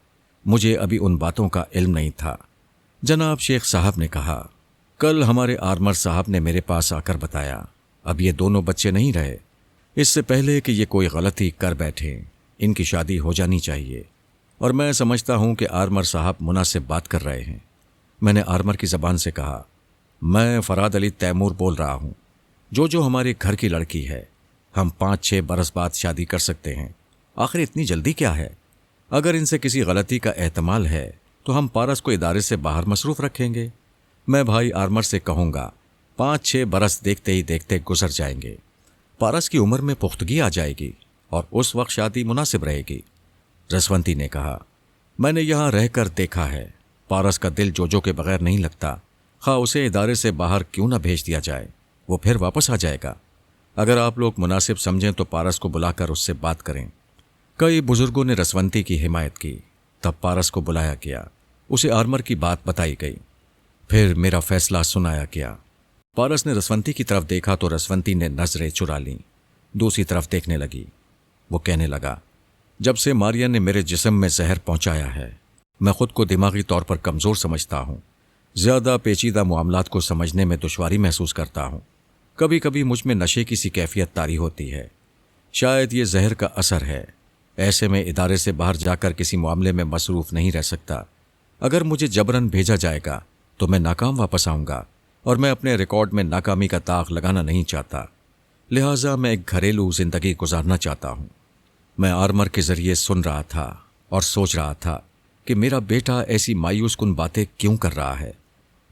मुझे अभी उन बातों का इल्म नहीं था। जनाब शेख साहब ने कहा, कल हमारे आर्मर साहब ने मेरे पास आकर बताया, अब ये दोनों बच्चे नहीं रहे। इससे पहले कि ये कोई गलती कर बैठे, इनकी शादी हो जानी चाहिए। और मैं समझता हूं कि आर्मर साहब मुनासिब बात कर रहे हैं। मैंने आर्मर की ज़बान से कहा, मैं फराद अली तैमूर बोल रहा हूं, जो हमारे घर की लड़की है। हम 5-6 बरस बाद शादी कर सकते हैं। आखिर इतनी जल्दी क्या है? अगर इनसे किसी गलती का एहतमाल है तो हम पारस को इदारे से बाहर मसरूफ़ रखेंगे। मैं भाई आर्मर से कहूँगा, 5-6 बरस देखते ही देखते गुजर जाएंगे। पारस की उम्र में पुख्तगी आ जाएगी और उस वक्त शादी मुनासिब रहेगी। रसवंती ने कहा, मैंने यहाँ रहकर देखा है, पारस का दिल जोजो के बगैर नहीं लगता। खा उसे इदारे से बाहर क्यों ना भेज दिया जाए, वो फिर वापस आ जाएगा। अगर आप लोग मुनासिब समझें तो पारस को बुलाकर उससे बात करें। कई बुजुर्गों ने रसवंती की हिमायत की। तब पारस को बुलाया गया, उसे आर्मर की बात बताई गई, फिर मेरा फैसला सुनाया गया। पारस ने रसवंती की तरफ देखा तो रसवंती ने नजरें चुरा लीं, दूसरी तरफ देखने लगी। वो कहने लगा, जब से मारिया ने मेरे जिस्म में जहर पहुंचाया है, मैं खुद को दिमागी तौर पर कमज़ोर समझता हूं। ज़्यादा पेचीदा मामलात को समझने में दुश्वारी महसूस करता हूं। कभी कभी मुझ में नशे की सी कैफियत तारी होती है। शायद ये जहर का असर है। ऐसे में इदारे से बाहर जाकर किसी मामले में मसरूफ़ नहीं रह सकता। अगर मुझे जबरन भेजा जाएगा तो मैं नाकाम वापस आऊँगा और मैं अपने रिकॉर्ड में नाकामी का दाग लगाना नहीं चाहता। लिहाजा मैं एक घरेलू ज़िंदगी गुजारना चाहता हूँ। मैं आर्मर के ज़रिए सुन रहा था और सोच रहा था कि मेरा बेटा ऐसी मायूस कुन बातें क्यों कर रहा है।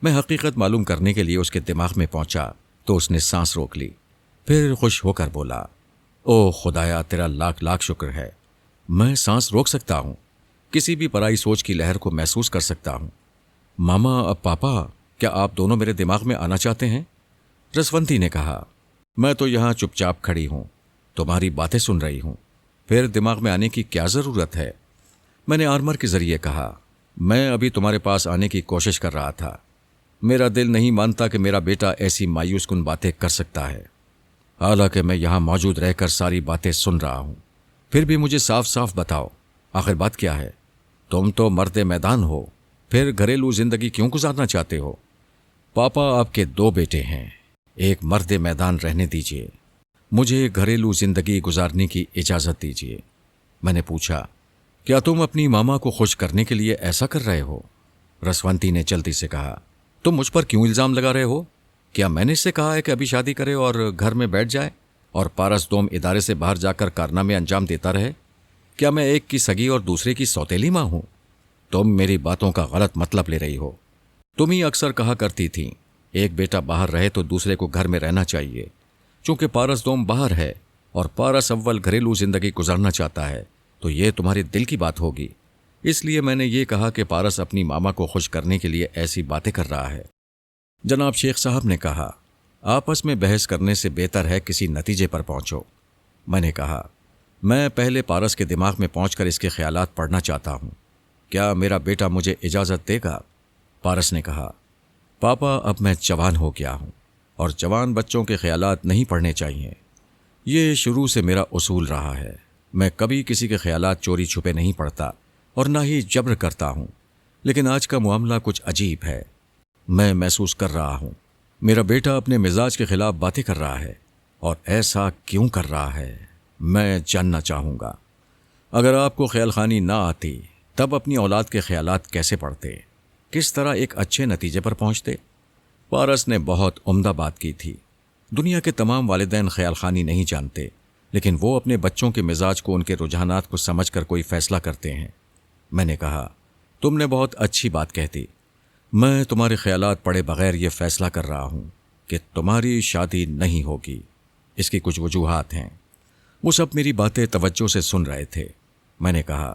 मैं हकीकत मालूम करने के लिए उसके दिमाग में पहुंचा तो उसने सांस रोक ली, फिर खुश होकर बोला, ओ खुदाया, तेरा लाख लाख शुक्र है। मैं सांस रोक सकता हूँ, किसी भी पराई सोच की लहर को महसूस कर सकता हूँ। मामा, अब पापा, क्या आप दोनों मेरे दिमाग में आना चाहते हैं? रसवंती ने कहा, मैं तो यहाँ चुपचाप खड़ी हूँ, तुम्हारी बातें सुन रही हूँ, फिर दिमाग में आने की क्या ज़रूरत है? मैंने आर्मर के ज़रिए कहा, मैं अभी तुम्हारे पास आने की कोशिश कर रहा था। मेरा दिल नहीं मानता कि मेरा बेटा ऐसी मायूस कुन बातें कर सकता है। हालांकि मैं यहाँ मौजूद रहकर सारी बातें सुन रहा हूँ। फिर भी मुझे साफ साफ बताओ, आखिर बात क्या है? तुम तो मर्द मैदान हो, फिर घरेलू ज़िंदगी क्यों गुजारना चाहते हो? पापा, आपके 2 बेटे हैं, एक मर्द मैदान रहने दीजिए, मुझे घरेलू ज़िंदगी गुजारने की इजाज़त दीजिए। मैंने पूछा, क्या तुम अपनी मामा को खुश करने के लिए ऐसा कर रहे हो? रसवंती ने जल्दी से कहा, तुम मुझ पर क्यों इल्ज़ाम लगा रहे हो? क्या मैंने इससे कहा है कि अभी शादी करे और घर में बैठ जाए और पारस दोम इदारे से बाहर जाकर कारनामे अंजाम देता रहे? क्या मैं एक की सगी और दूसरे की सौतेली माँ हूँ? तुम मेरी बातों का गलत मतलब ले रही हो। तुम ही अक्सर कहा करती थी, एक बेटा बाहर रहे तो दूसरे को घर में रहना चाहिए। चूंकि पारस दोम बाहर है और पारस अव्वल घरेलू ज़िंदगी गुजारना चाहता है तो ये तुम्हारे दिल की बात होगी। इसलिए मैंने ये कहा कि पारस अपनी मामा को खुश करने के लिए ऐसी बातें कर रहा है। जनाब शेख साहब ने कहा, आपस में बहस करने से बेहतर है किसी नतीजे पर पहुंचो। मैंने कहा, मैं पहले पारस के दिमाग में पहुंचकर इसके ख्यालात पढ़ना चाहता हूं। क्या मेरा बेटा मुझे इजाज़त देगा? पारस ने कहा, पापा अब मैं जवान हो गया हूं और जवान बच्चों के ख्यालात नहीं पढ़ने चाहिए। ये शुरू से मेरा उसूल रहा है। मैं कभी किसी के ख्यालात चोरी छुपे नहीं पढ़ता और ना ही जब्र करता हूं। लेकिन आज का मामला कुछ अजीब है। मैं महसूस कर रहा हूं मेरा बेटा अपने मिजाज के खिलाफ बातें कर रहा है। और ऐसा क्यों कर रहा है, मैं जानना चाहूँगा। अगर आपको ख्याल खानी ना आती तब अपनी औलाद के ख्यालात कैसे पढ़ते, किस तरह एक अच्छे नतीजे पर पहुँचते? पारस ने बहुत उम्दा बात की थी। दुनिया के तमाम वालिदैन ख्याल खानी नहीं जानते, लेकिन वो अपने बच्चों के मिजाज को, उनके रुझानात को समझकर कोई फैसला करते हैं। मैंने कहा, तुमने बहुत अच्छी बात कहती। मैं तुम्हारे ख्यालात पढ़े बगैर ये फैसला कर रहा हूँ कि तुम्हारी शादी नहीं होगी। इसकी कुछ वजूहात हैं। वो सब मेरी बातें तवज्जो से सुन रहे थे। मैंने कहा,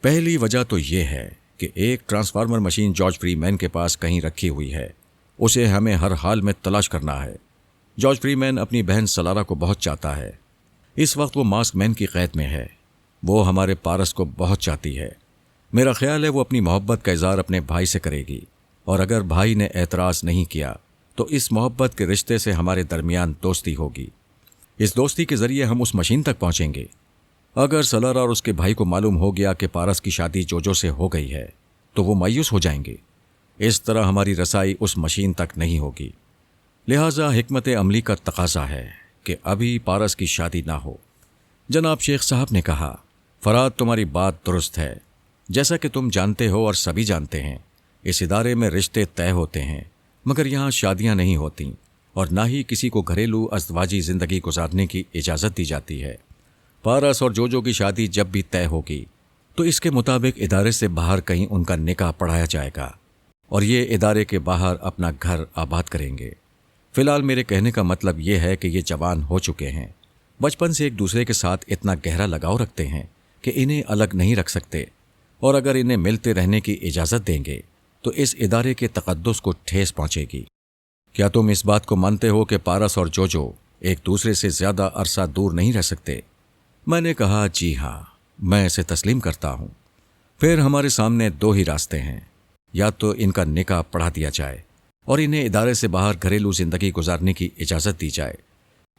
पहली वजह तो ये है कि एक ट्रांसफार्मर मशीन जॉर्ज फ्रीमैन के पास कहीं रखी हुई है। उसे हमें हर हाल में तलाश करना है। जॉर्ज फ्रीमैन अपनी बहन सलारा को बहुत चाहता है। इस वक्त वो मास्क मैन की कैद में है। वो हमारे पारस को बहुत चाहती है। मेरा ख्याल है वो अपनी मोहब्बत का इज़हार अपने भाई से करेगी, और अगर भाई ने एतराज़ नहीं किया तो इस मोहब्बत के रिश्ते से हमारे दरमियान दोस्ती होगी। इस दोस्ती के ज़रिए हम उस मशीन तक पहुँचेंगे। अगर सलारा और उसके भाई को मालूम हो गया कि पारस की शादी जोजो से हो गई है तो वो मायूस हो जाएंगे। इस तरह हमारी रसाई उस मशीन तक नहीं होगी। लिहाजा हिकमत अमली का तकाजा है कि अभी पारस की शादी ना हो। जनाब शेख साहब ने कहा, फराद, तुम्हारी बात दुरुस्त है। जैसा कि तुम जानते हो और सभी जानते हैं, इस इदारे में रिश्ते तय होते हैं, मगर यहाँ शादियाँ नहीं होती और ना ही किसी को घरेलू अज़दवाजी ज़िंदगी गुजारने की इजाज़त दी जाती है। पारस और जोजो की शादी जब भी तय होगी तो इसके मुताबिक इदारे से बाहर कहीं उनका निकाह पढ़ाया जाएगा और ये इदारे के बाहर अपना घर आबाद करेंगे। फ़िलहाल मेरे कहने का मतलब ये है कि ये जवान हो चुके हैं, बचपन से एक दूसरे के साथ इतना गहरा लगाव रखते हैं कि इन्हें अलग नहीं रख सकते, और अगर इन्हें मिलते रहने की इजाज़त देंगे तो इस इदारे के तक़द्दुस को ठेस पहुँचेगी। क्या तुम इस बात को मानते हो कि पारस और जोजो एक दूसरे से ज़्यादा अरसा दूर नहीं रह सकते? मैंने कहा, जी हाँ, मैं इसे तस्लीम करता हूँ। फिर हमारे सामने दो ही रास्ते हैं। या तो इनका निकाह पढ़ा दिया जाए और इन्हें इदारे से बाहर घरेलू ज़िंदगी गुजारने की इजाज़त दी जाए,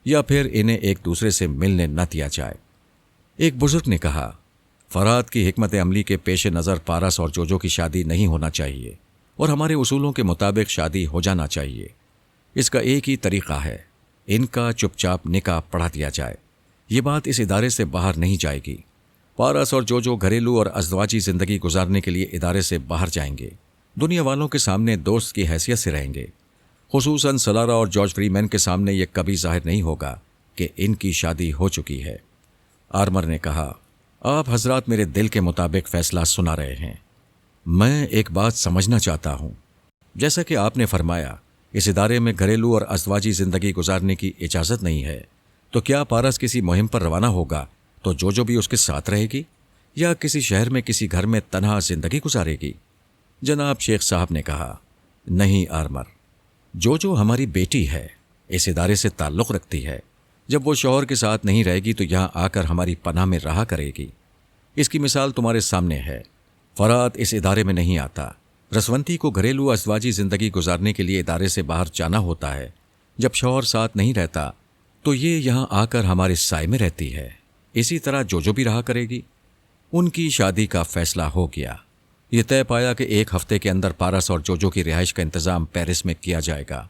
या फिर इन्हें एक दूसरे से मिलने न दिया जाए। एक बुजुर्ग ने कहा, फराद की हिकमत अमली के पेश नज़र पारस और जोजो की शादी नहीं होना चाहिए और हमारे उसूलों के मुताबिक शादी हो जाना चाहिए। इसका एक ही तरीक़ा है, इनका चुपचाप निकाह पढ़ा दिया जाए। ये बात इस इदारे से बाहर नहीं जाएगी। पारस और जोजो घरेलू और अज़दवाजी ज़िंदगी गुजारने के लिए इदारे से बाहर जाएंगे। दुनिया वालों के सामने दोस्त की हैसियत से रहेंगे। खुसूसन सलारा और जॉर्ज फ्रीमैन के सामने यह कभी जाहिर नहीं होगा कि इनकी शादी हो चुकी है। आर्मर ने कहा, आप हजरात मेरे दिल के मुताबिक फ़ैसला सुना रहे हैं। मैं एक बात समझना चाहता हूँ। जैसा कि आपने फरमाया, इस इदारे में घरेलू और अज़दवाजी ज़िंदगी गुजारने की इजाज़त नहीं है, तो क्या पारस किसी मुहिम पर रवाना होगा तो जोजो भी उसके साथ रहेगी, या किसी शहर में किसी घर में तन्हा ज़िंदगी गुजारेगी? जनाब शेख साहब ने कहा, नहीं आर्मर, जोजो हमारी बेटी है, इस इदारे से ताल्लुक़ रखती है। जब वो शौहर के साथ नहीं रहेगी तो यहाँ आकर हमारी पनाह में रहा करेगी। इसकी मिसाल तुम्हारे सामने है। फराद इस इदारे में नहीं आता। रसवंती को घरेलू अज़दवाजी ज़िंदगी गुजारने के लिए इदारे से बाहर जाना होता है। जब शौहर साथ नहीं रहता तो ये यहाँ आकर हमारे साए में रहती है। इसी तरह जोजो भी रहा करेगी। उनकी शादी का फ़ैसला हो गया। ये तय पाया कि एक हफ्ते के अंदर पारस और जोजो की रिहाइश का इंतज़ाम पेरिस में किया जाएगा।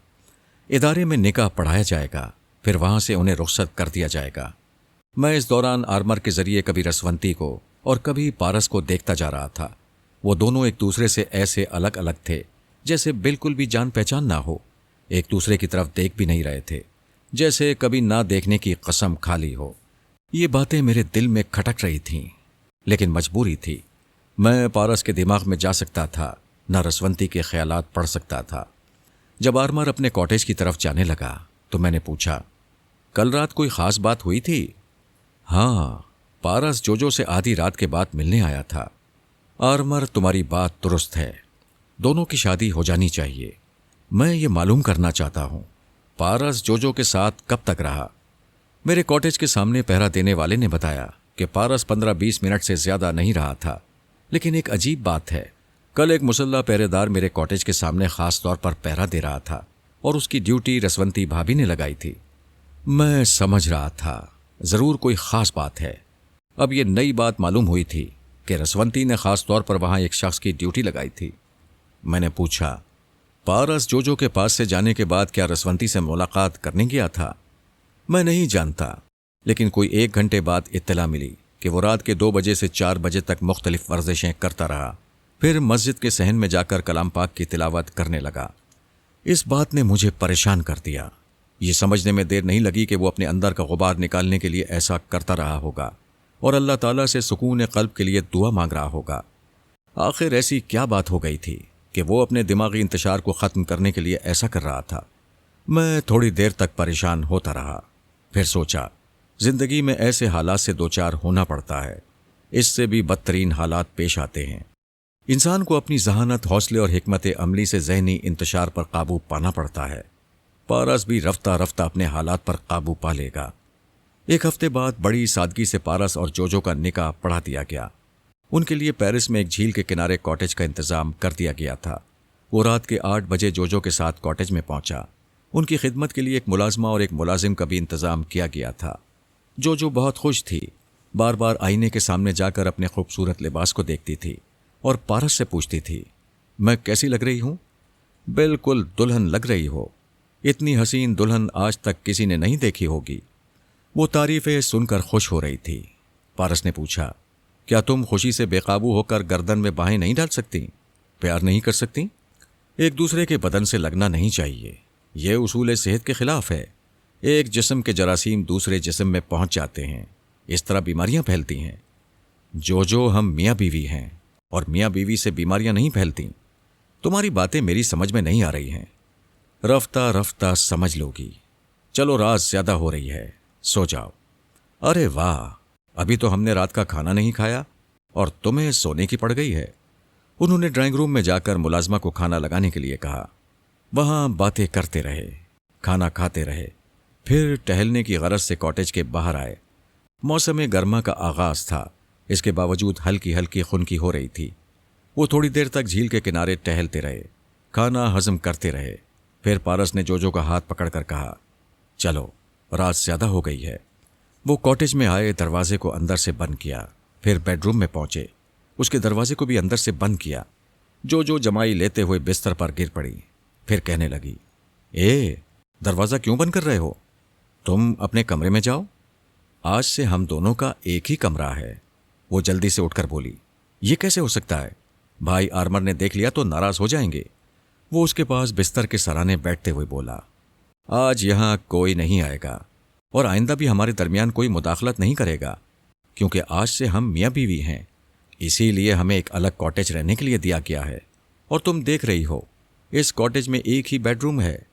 इदारे में निकाह पढ़ाया जाएगा, फिर वहाँ से उन्हें रुख्सत कर दिया जाएगा। मैं इस दौरान आर्मर के ज़रिए कभी रसवंती को और कभी पारस को देखता जा रहा था। वो दोनों एक दूसरे से ऐसे अलग अलग थे जैसे बिल्कुल भी जान पहचान ना हो। एक दूसरे की तरफ देख भी नहीं रहे थे, जैसे कभी ना देखने की कसम खा ली हो। ये बातें मेरे दिल में खटक रही थीं, लेकिन मजबूरी थी। मैं पारस के दिमाग में जा सकता था, न रसवंती के ख्यालात पढ़ सकता था। जब आर्मर अपने कॉटेज की तरफ जाने लगा तो मैंने पूछा, कल रात कोई ख़ास बात हुई थी? हाँ, पारस जोजो से आधी रात के बाद मिलने आया था। आर्मर, तुम्हारी बात दुरुस्त है। दोनों की शादी हो जानी चाहिए। मैं ये मालूम करना चाहता हूँ, पारस जोजो के साथ कब तक रहा? मेरे कॉटेज के सामने पहरा देने वाले ने बताया कि पारस 15-20 मिनट से ज़्यादा नहीं रहा था। लेकिन एक अजीब बात है, कल एक मुसल्ला पहरेदार मेरे कॉटेज के सामने खास तौर पर पहरा दे रहा था और उसकी ड्यूटी रसवंती भाभी ने लगाई थी। मैं समझ रहा था जरूर कोई खास बात है। अब ये नई बात मालूम हुई थी कि रसवंती ने खास तौर पर वहां एक शख्स की ड्यूटी लगाई थी। मैंने पूछा, पारस जोजो के पास से जाने के बाद क्या रसवंती से मुलाकात करने गया था? मैं नहीं जानता, लेकिन कोई 1 घंटे बाद इत्तला मिली कि वो रात के 2 बजे से 4 बजे तक मुख्तलिफ वर्जिशें करता रहा, फिर मस्जिद के सहन में जाकर कलाम पाक की तिलावत करने लगा। इस बात ने मुझे परेशान कर दिया। ये समझने में देर नहीं लगी कि वो अपने अंदर का गुबार निकालने के लिए ऐसा करता रहा होगा और अल्लाह ताला से सुकून क़ल्ब के लिए दुआ मांग रहा होगा। आखिर ऐसी क्या बात हो गई थी कि वो अपने दिमागी इंतशार को ख़त्म करने के लिए ऐसा कर रहा था? मैं थोड़ी देर तक परेशान होता रहा, फिर सोचा जिंदगी में ऐसे हालात से दो चार होना पड़ता है। इससे भी बदतरीन हालात पेश आते हैं। इंसान को अपनी जहानत, हौसले और हिकमत अमली से जहनी इंतशार पर काबू पाना पड़ता है। पारस भी रफ्ता रफ्ता अपने हालात पर काबू पा लेगा। 1 हफ्ते बाद बड़ी सादगी से पारस और जोजो का निकाह पढ़ा दिया गया। उनके लिए पेरिस में एक झील के किनारे कॉटेज का इंतजाम कर दिया गया था। वो रात के 8 बजे जोजो के साथ कॉटेज में पहुंचा। उनकी खिदमत के लिए एक मुलाजमा और एक मुलाजिम का भी इंतजाम किया गया था। जोजो बहुत खुश थी, बार बार आईने के सामने जाकर अपने खूबसूरत लिबास को देखती थी और पारस से पूछती थी, मैं कैसी लग रही हूं? बिल्कुल दुल्हन लग रही हो। इतनी हसीन दुल्हन आज तक किसी ने नहीं देखी होगी। वो तारीफें सुनकर खुश हो रही थी। पारस ने पूछा, क्या तुम खुशी से बेकाबू होकर गर्दन में बाहें नहीं डाल सकती? प्यार नहीं कर सकती? एक दूसरे के बदन से लगना नहीं चाहिए। यह उसूल सेहत के खिलाफ है। एक जिस्म के जरासीम दूसरे जिस्म में पहुंच जाते हैं, इस तरह बीमारियां फैलती हैं। जो हम मियाँ बीवी हैं और मियाँ बीवी से बीमारियां नहीं फैलती। तुम्हारी बातें मेरी समझ में नहीं आ रही हैं। रफ्ता रफ्ता समझ लोगी। चलो रात ज्यादा हो रही है, सो जाओ। अरे वाह, अभी तो हमने रात का खाना नहीं खाया और तुम्हें सोने की पड़ गई है। उन्होंने ड्राइंग रूम में जाकर मुलाजमा को खाना लगाने के लिए कहा। वहां बातें करते रहे, खाना खाते रहे, फिर टहलने की गरज से कॉटेज के बाहर आए। मौसम गर्मा का आगाज था, इसके बावजूद हल्की हल्की खुनकी हो रही थी। वो थोड़ी देर तक झील के किनारे टहलते रहे, खाना हजम करते रहे। फिर पारस ने जोजो का हाथ पकड़कर कहा, चलो रात ज्यादा हो गई है। वो कॉटेज में आए, दरवाजे को अंदर से बंद किया, फिर बेडरूम में पहुंचे, उसके दरवाजे को भी अंदर से बंद किया। जोजो जमाई लेते हुए बिस्तर पर गिर पड़ी, फिर कहने लगी, दरवाजा क्यों बंद कर रहे हो? तुम अपने कमरे में जाओ, आज से हम दोनों का एक ही कमरा है। वो जल्दी से उठकर बोली, ये कैसे हो सकता है? भाई आर्मर ने देख लिया तो नाराज हो जाएंगे। वो उसके पास बिस्तर के सराहने बैठते हुए बोला, आज यहां कोई नहीं आएगा और आइंदा भी हमारे दरमियान कोई मुदाखलत नहीं करेगा, क्योंकि आज से हम मियाँ बीवी हैं। इसीलिए हमें एक अलग कॉटेज रहने के लिए दिया गया है। और तुम देख रही हो, इस कॉटेज में एक ही बेडरूम है।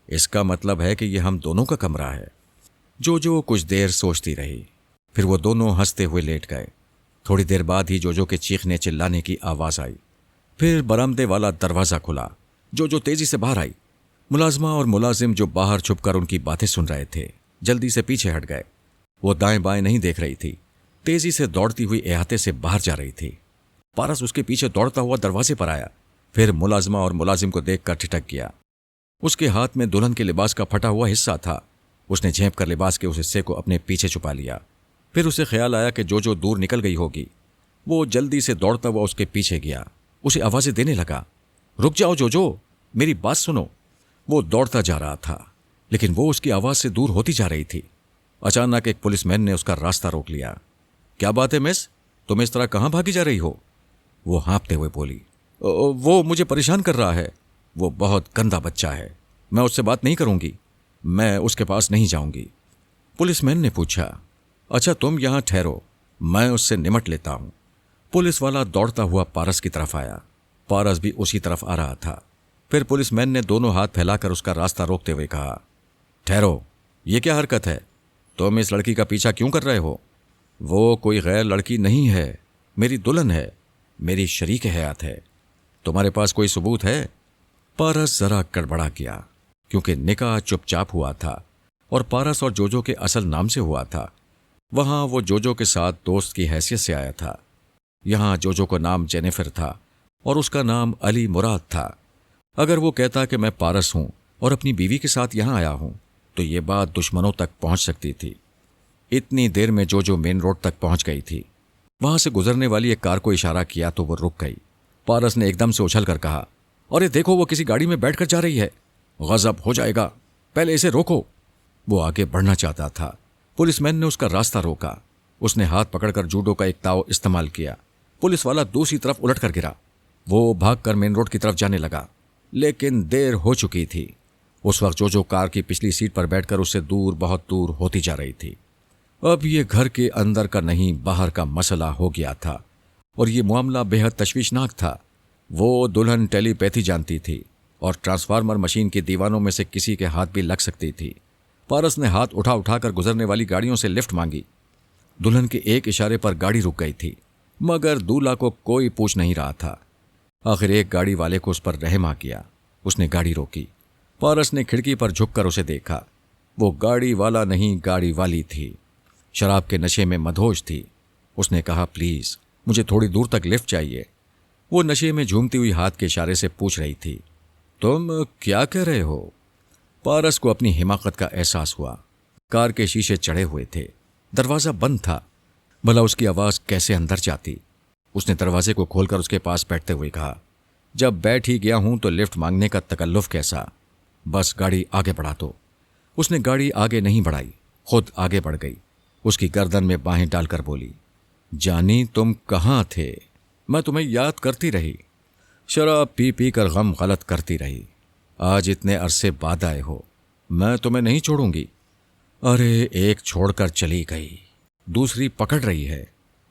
इसका मतलब है कि यह हम दोनों का कमरा है। जोजो कुछ देर सोचती रही, फिर वो दोनों हंसते हुए लेट गए। थोड़ी देर बाद ही जोजो के चीखने चिल्लाने की आवाज आई। फिर बरामदे वाला दरवाजा खुला। जोजो तेजी से बाहर आई। मुलाजमा और मुलाजिम जो बाहर छुपकर उनकी बातें सुन रहे थे, जल्दी से पीछे हट गए। वो दाएं बाएं नहीं देख रही थी, तेजी से दौड़ती हुई अहाते से बाहर जा रही थी। पारस उसके पीछे दौड़ता हुआ दरवाजे पर आया, फिर मुलाजमा और मुलाजिम को देखकर ठिठक गया। उसके हाथ में दुल्हन के लिबास का फटा हुआ हिस्सा था। उसने झेप कर लिबास के उस हिस्से को अपने पीछे छुपा लिया। फिर उसे ख्याल आया कि जोजो दूर निकल गई होगी। वो जल्दी से दौड़ता हुआ उसके पीछे गया, उसे आवाजें देने लगा, रुक जाओ जोजो, मेरी बात सुनो। वो दौड़ता जा रहा था, लेकिन वो उसकी आवाज से दूर होती जा रही थी। अचानक एक पुलिसमैन ने उसका रास्ता रोक लिया। क्या बात है मिस, तुम इस तरह कहां भागी जा रही हो? वो हाँफते हुए बोली, वो मुझे परेशान कर रहा है। वो बहुत गंदा बच्चा है, मैं उससे बात नहीं करूंगी, मैं उसके पास नहीं जाऊंगी। पुलिसमैन ने पूछा, अच्छा तुम यहां ठहरो, मैं उससे निमट लेता हूं। पुलिस वाला दौड़ता हुआ पारस की तरफ आया। पारस भी उसी तरफ आ रहा था। फिर पुलिसमैन ने दोनों हाथ फैलाकर उसका रास्ता रोकते हुए कहा, ठहरो, ये क्या हरकत है? तुम इस लड़की का पीछा क्यों कर रहे हो? वो कोई गैर लड़की नहीं है, मेरी दुल्हन है, मेरी शरीक हयात है। तुम्हारे पास कोई सबूत है? पारस जरा गड़बड़ा गया, क्योंकि निकाह चुपचाप हुआ था और पारस और जोजो के असल नाम से हुआ था। वहां वो जोजो के साथ दोस्त की हैसियत से आया था। यहां जोजो का नाम जेनिफर था और उसका नाम अली मुराद था। अगर वो कहता कि मैं पारस हूं और अपनी बीवी के साथ यहां आया हूं, तो ये बात दुश्मनों तक पहुंच सकती थी। इतनी देर में जो मेन रोड तक पहुंच गई थी। वहां से गुजरने वाली एक कार को इशारा किया तो वो रुक गई। पारस ने एकदम से उछल कर कहा, अरे देखो, वो किसी गाड़ी में बैठकर जा रही है। गजब हो जाएगा, पहले इसे रोको। वो आगे बढ़ना चाहता था। पुलिसमैन ने उसका रास्ता रोका। उसने हाथ पकड़कर जूडो का एक ताव इस्तेमाल किया। पुलिस वाला दूसरी तरफ उलट कर गिरा। वो भागकर मेन रोड की तरफ जाने लगा, लेकिन देर हो चुकी थी। उस वक्त जो कार की पिछली सीट पर बैठकर उससे दूर, बहुत दूर होती जा रही थी। अब ये घर के अंदर का नहीं, बाहर का मसला हो गया था, और ये मामला बेहद तशवीशनाक था। वो दुल्हन टेलीपैथी जानती थी और ट्रांसफार्मर मशीन के दीवानों में से किसी के हाथ भी लग सकती थी। पारस ने हाथ उठाकर गुजरने वाली गाड़ियों से लिफ्ट मांगी। दुल्हन के एक इशारे पर गाड़ी रुक गई थी, मगर दूल्हा को कोई पूछ नहीं रहा था। आखिर एक गाड़ी वाले को उस पर रहम आ गया। उसने गाड़ी रोकी। पारस ने खिड़की पर झुककर उसे देखा। वो गाड़ी वाला नहीं, गाड़ी वाली थी। शराब के नशे में मदहोश थी। उसने कहा, प्लीज मुझे थोड़ी दूर तक लिफ्ट चाहिए। वो नशे में झूमती हुई हाथ के इशारे से पूछ रही थी, तुम क्या कह रहे हो? पारस को अपनी हिमाकत का एहसास हुआ। कार के शीशे चढ़े हुए थे, दरवाजा बंद था। भला उसकी आवाज कैसे अंदर जाती? उसने दरवाजे को खोलकर उसके पास बैठते हुए कहा, जब बैठ ही गया हूं तो लिफ्ट मांगने का तकल्लुफ कैसा? बस गाड़ी आगे बढ़ा दो। उसने गाड़ी आगे नहीं बढ़ाई, खुद आगे बढ़ गई। उसकी गर्दन में बाहें डालकर बोली, जानी तुम कहाँ थे? मैं तुम्हें याद करती रही। शराब पी पी कर गम गलत करती रही। आज इतने अरसे बाद आए हो, मैं तुम्हें नहीं छोड़ूंगी। अरे एक छोड़कर चली गई, दूसरी पकड़ रही है।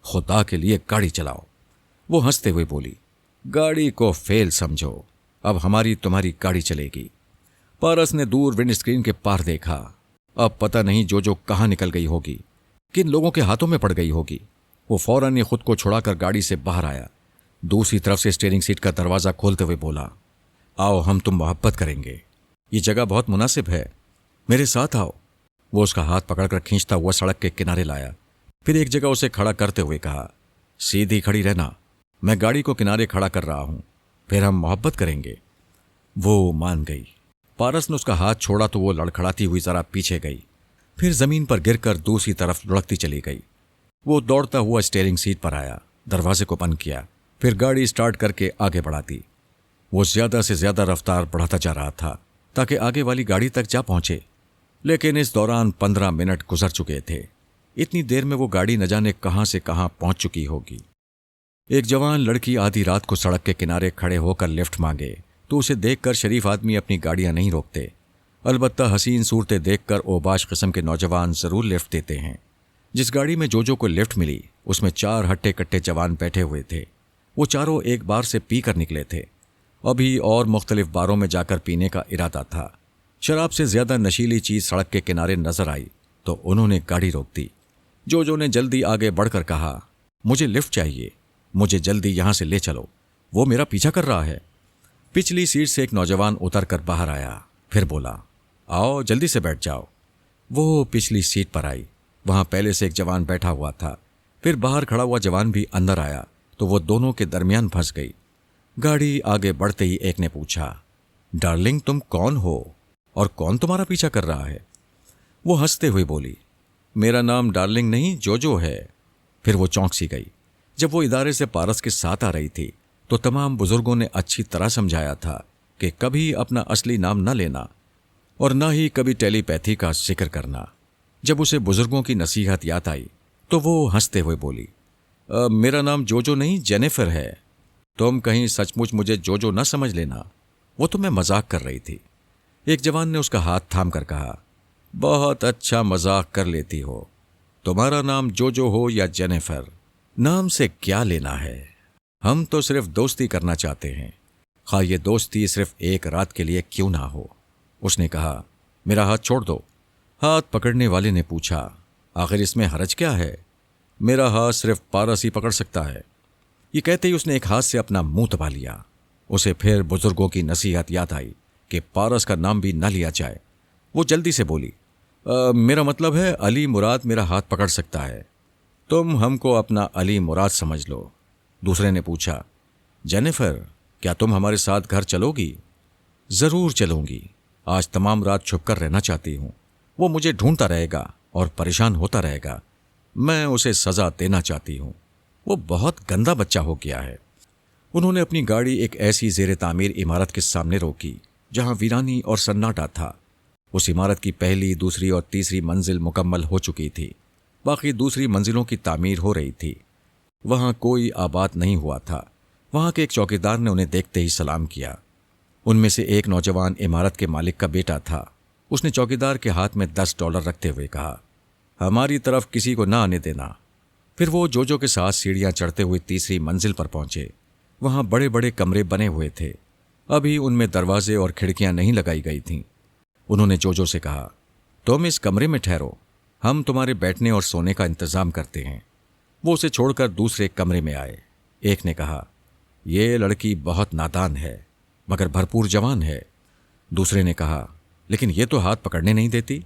खुदा के लिए गाड़ी चलाओ। वो हंसते हुए बोली, गाड़ी को फेल समझो, अब हमारी तुम्हारी गाड़ी चलेगी। पारस ने दूर विंडस्क्रीन के पार देखा। अब पता नहीं जो कहाँ निकल गई होगी, किन लोगों के हाथों में पड़ गई होगी। वो फौरन ही खुद को छुड़ाकर गाड़ी से बाहर आया। दूसरी तरफ से स्टीयरिंग सीट का दरवाजा खोलते हुए बोला, आओ हम तुम मोहब्बत करेंगे। ये जगह बहुत मुनासिब है, मेरे साथ आओ। वो उसका हाथ पकड़कर खींचता हुआ सड़क के किनारे लाया। फिर एक जगह उसे खड़ा करते हुए कहा, सीधी खड़ी रहना, मैं गाड़ी को किनारे खड़ा कर रहा हूं, फिर हम मोहब्बत करेंगे। वो मान गई। पारस ने उसका हाथ छोड़ा तो वो लड़खड़ाती हुई जरा पीछे गई, फिर जमीन पर गिरकर दूसरी तरफ लुढ़कती चली गई। वो दौड़ता हुआ स्टीयरिंग सीट पर आया, दरवाजे को बंद किया, फिर गाड़ी स्टार्ट करके आगे बढ़ाती। वो ज्यादा से ज्यादा रफ्तार बढ़ाता जा रहा था ताकि आगे वाली गाड़ी तक जा पहुंचे, लेकिन इस दौरान 15 मिनट गुजर चुके थे। इतनी देर में वो गाड़ी न जाने कहां से कहां पहुंच चुकी होगी। एक जवान लड़की आधी रात को सड़क के किनारे खड़े होकर लिफ्ट मांगे तो उसे देखकर शरीफ आदमी अपनी गाड़ियां नहीं रोकते। अलबत्ता हसीन सूरतें देखकर ओबाश किस्म के नौजवान जरूर लिफ्ट देते हैं। जिस गाड़ी में जो को लिफ्ट मिली उसमें 4 हट्टे कट्टे जवान बैठे हुए थे। वो चारों एक बार से पी कर निकले थे। अभी और मुख्तलिफ बारों में जाकर पीने का इरादा था। शराब से ज्यादा नशीली चीज सड़क के किनारे नजर आई तो उन्होंने गाड़ी रोक दी। जो ने जल्दी आगे बढ़कर कहा, मुझे लिफ्ट चाहिए, मुझे जल्दी यहां से ले चलो, वो मेरा पीछा कर रहा है। पिछली सीट से एक नौजवान उतर कर बाहर आया, फिर बोला, आओ जल्दी से बैठ जाओ। वो पिछली सीट पर आई। वहां पहले से एक जवान बैठा हुआ था। फिर बाहर खड़ा हुआ जवान भी अंदर आया तो वो दोनों के दरमियान फंस गई। गाड़ी आगे बढ़ते ही एक ने पूछा, डार्लिंग तुम कौन हो और कौन तुम्हारा पीछा कर रहा है? वो हंसते हुए बोली, मेरा नाम डार्लिंग नहीं जो है। फिर वो चौंक सी गई। जब वो इदारे से पारस के साथ आ रही थी तो तमाम बुजुर्गों ने अच्छी तरह समझाया था कि कभी अपना असली नाम न लेना और न ही कभी टेलीपैथी का जिक्र करना। जब उसे बुजुर्गों की नसीहत याद आई तो वो हंसते हुए बोली, मेरा नाम जो नहीं जेनिफर है। तुम कहीं सचमुच मुझे जो न समझ लेना, वो तो मैं मजाक कर रही थी। एक जवान ने उसका हाथ थाम कर कहा, बहुत अच्छा मजाक कर लेती हो। तुम्हारा नाम जो हो या जेनिफर, नाम से क्या लेना है? हम तो सिर्फ दोस्ती करना चाहते हैं, खा ये दोस्ती सिर्फ एक रात के लिए क्यों ना हो। उसने कहा, मेरा हाथ छोड़ दो। हाथ पकड़ने वाले ने पूछा, आखिर इसमें हरज क्या है? मेरा हाथ सिर्फ पारस ही पकड़ सकता है। ये कहते ही उसने एक हाथ से अपना मुंह दबा लिया। उसे फिर बुजुर्गों की नसीहत याद आई कि पारस का नाम भी न लिया जाए। वो जल्दी से बोली, मेरा मतलब है अली मुराद मेरा हाथ पकड़ सकता है, तुम हमको अपना अली मुराद समझ लो। दूसरे ने पूछा, जेनिफर, क्या तुम हमारे साथ घर चलोगी? जरूर चलूंगी। आज तमाम रात छुपकर रहना चाहती हूं। वो मुझे ढूंढता रहेगा और परेशान होता रहेगा। मैं उसे सजा देना चाहती हूं। वो बहुत गंदा बच्चा हो गया है। उन्होंने अपनी गाड़ी एक ऐसी जेर तामीर इमारत के सामने रोकी जहां वीरानी और सन्नाटा था। उस इमारत की पहली, दूसरी और तीसरी मंजिल मुकम्मल हो चुकी थी। बाकी दूसरी मंजिलों की तामीर हो रही थी। वहां कोई आबाद नहीं हुआ था। वहां के एक चौकीदार ने उन्हें देखते ही सलाम किया। उनमें से एक नौजवान इमारत के मालिक का बेटा था। उसने चौकीदार के हाथ में $10 रखते हुए कहा, हमारी तरफ किसी को ना आने देना। फिर वो जोजो के साथ सीढ़ियां चढ़ते हुए तीसरी मंजिल पर पहुंचे। वहां बड़े बड़े कमरे बने हुए थे। अभी उनमें दरवाजे और खिड़कियां नहीं लगाई गई थीं। उन्होंने जोजो से कहा, तुम इस कमरे में ठहरो, हम तुम्हारे बैठने और सोने का इंतजाम करते हैं। वो उसे छोड़कर दूसरे कमरे में आए। एक ने कहा, ये लड़की बहुत नादान है मगर भरपूर जवान है। दूसरे ने कहा, लेकिन ये तो हाथ पकड़ने नहीं देती।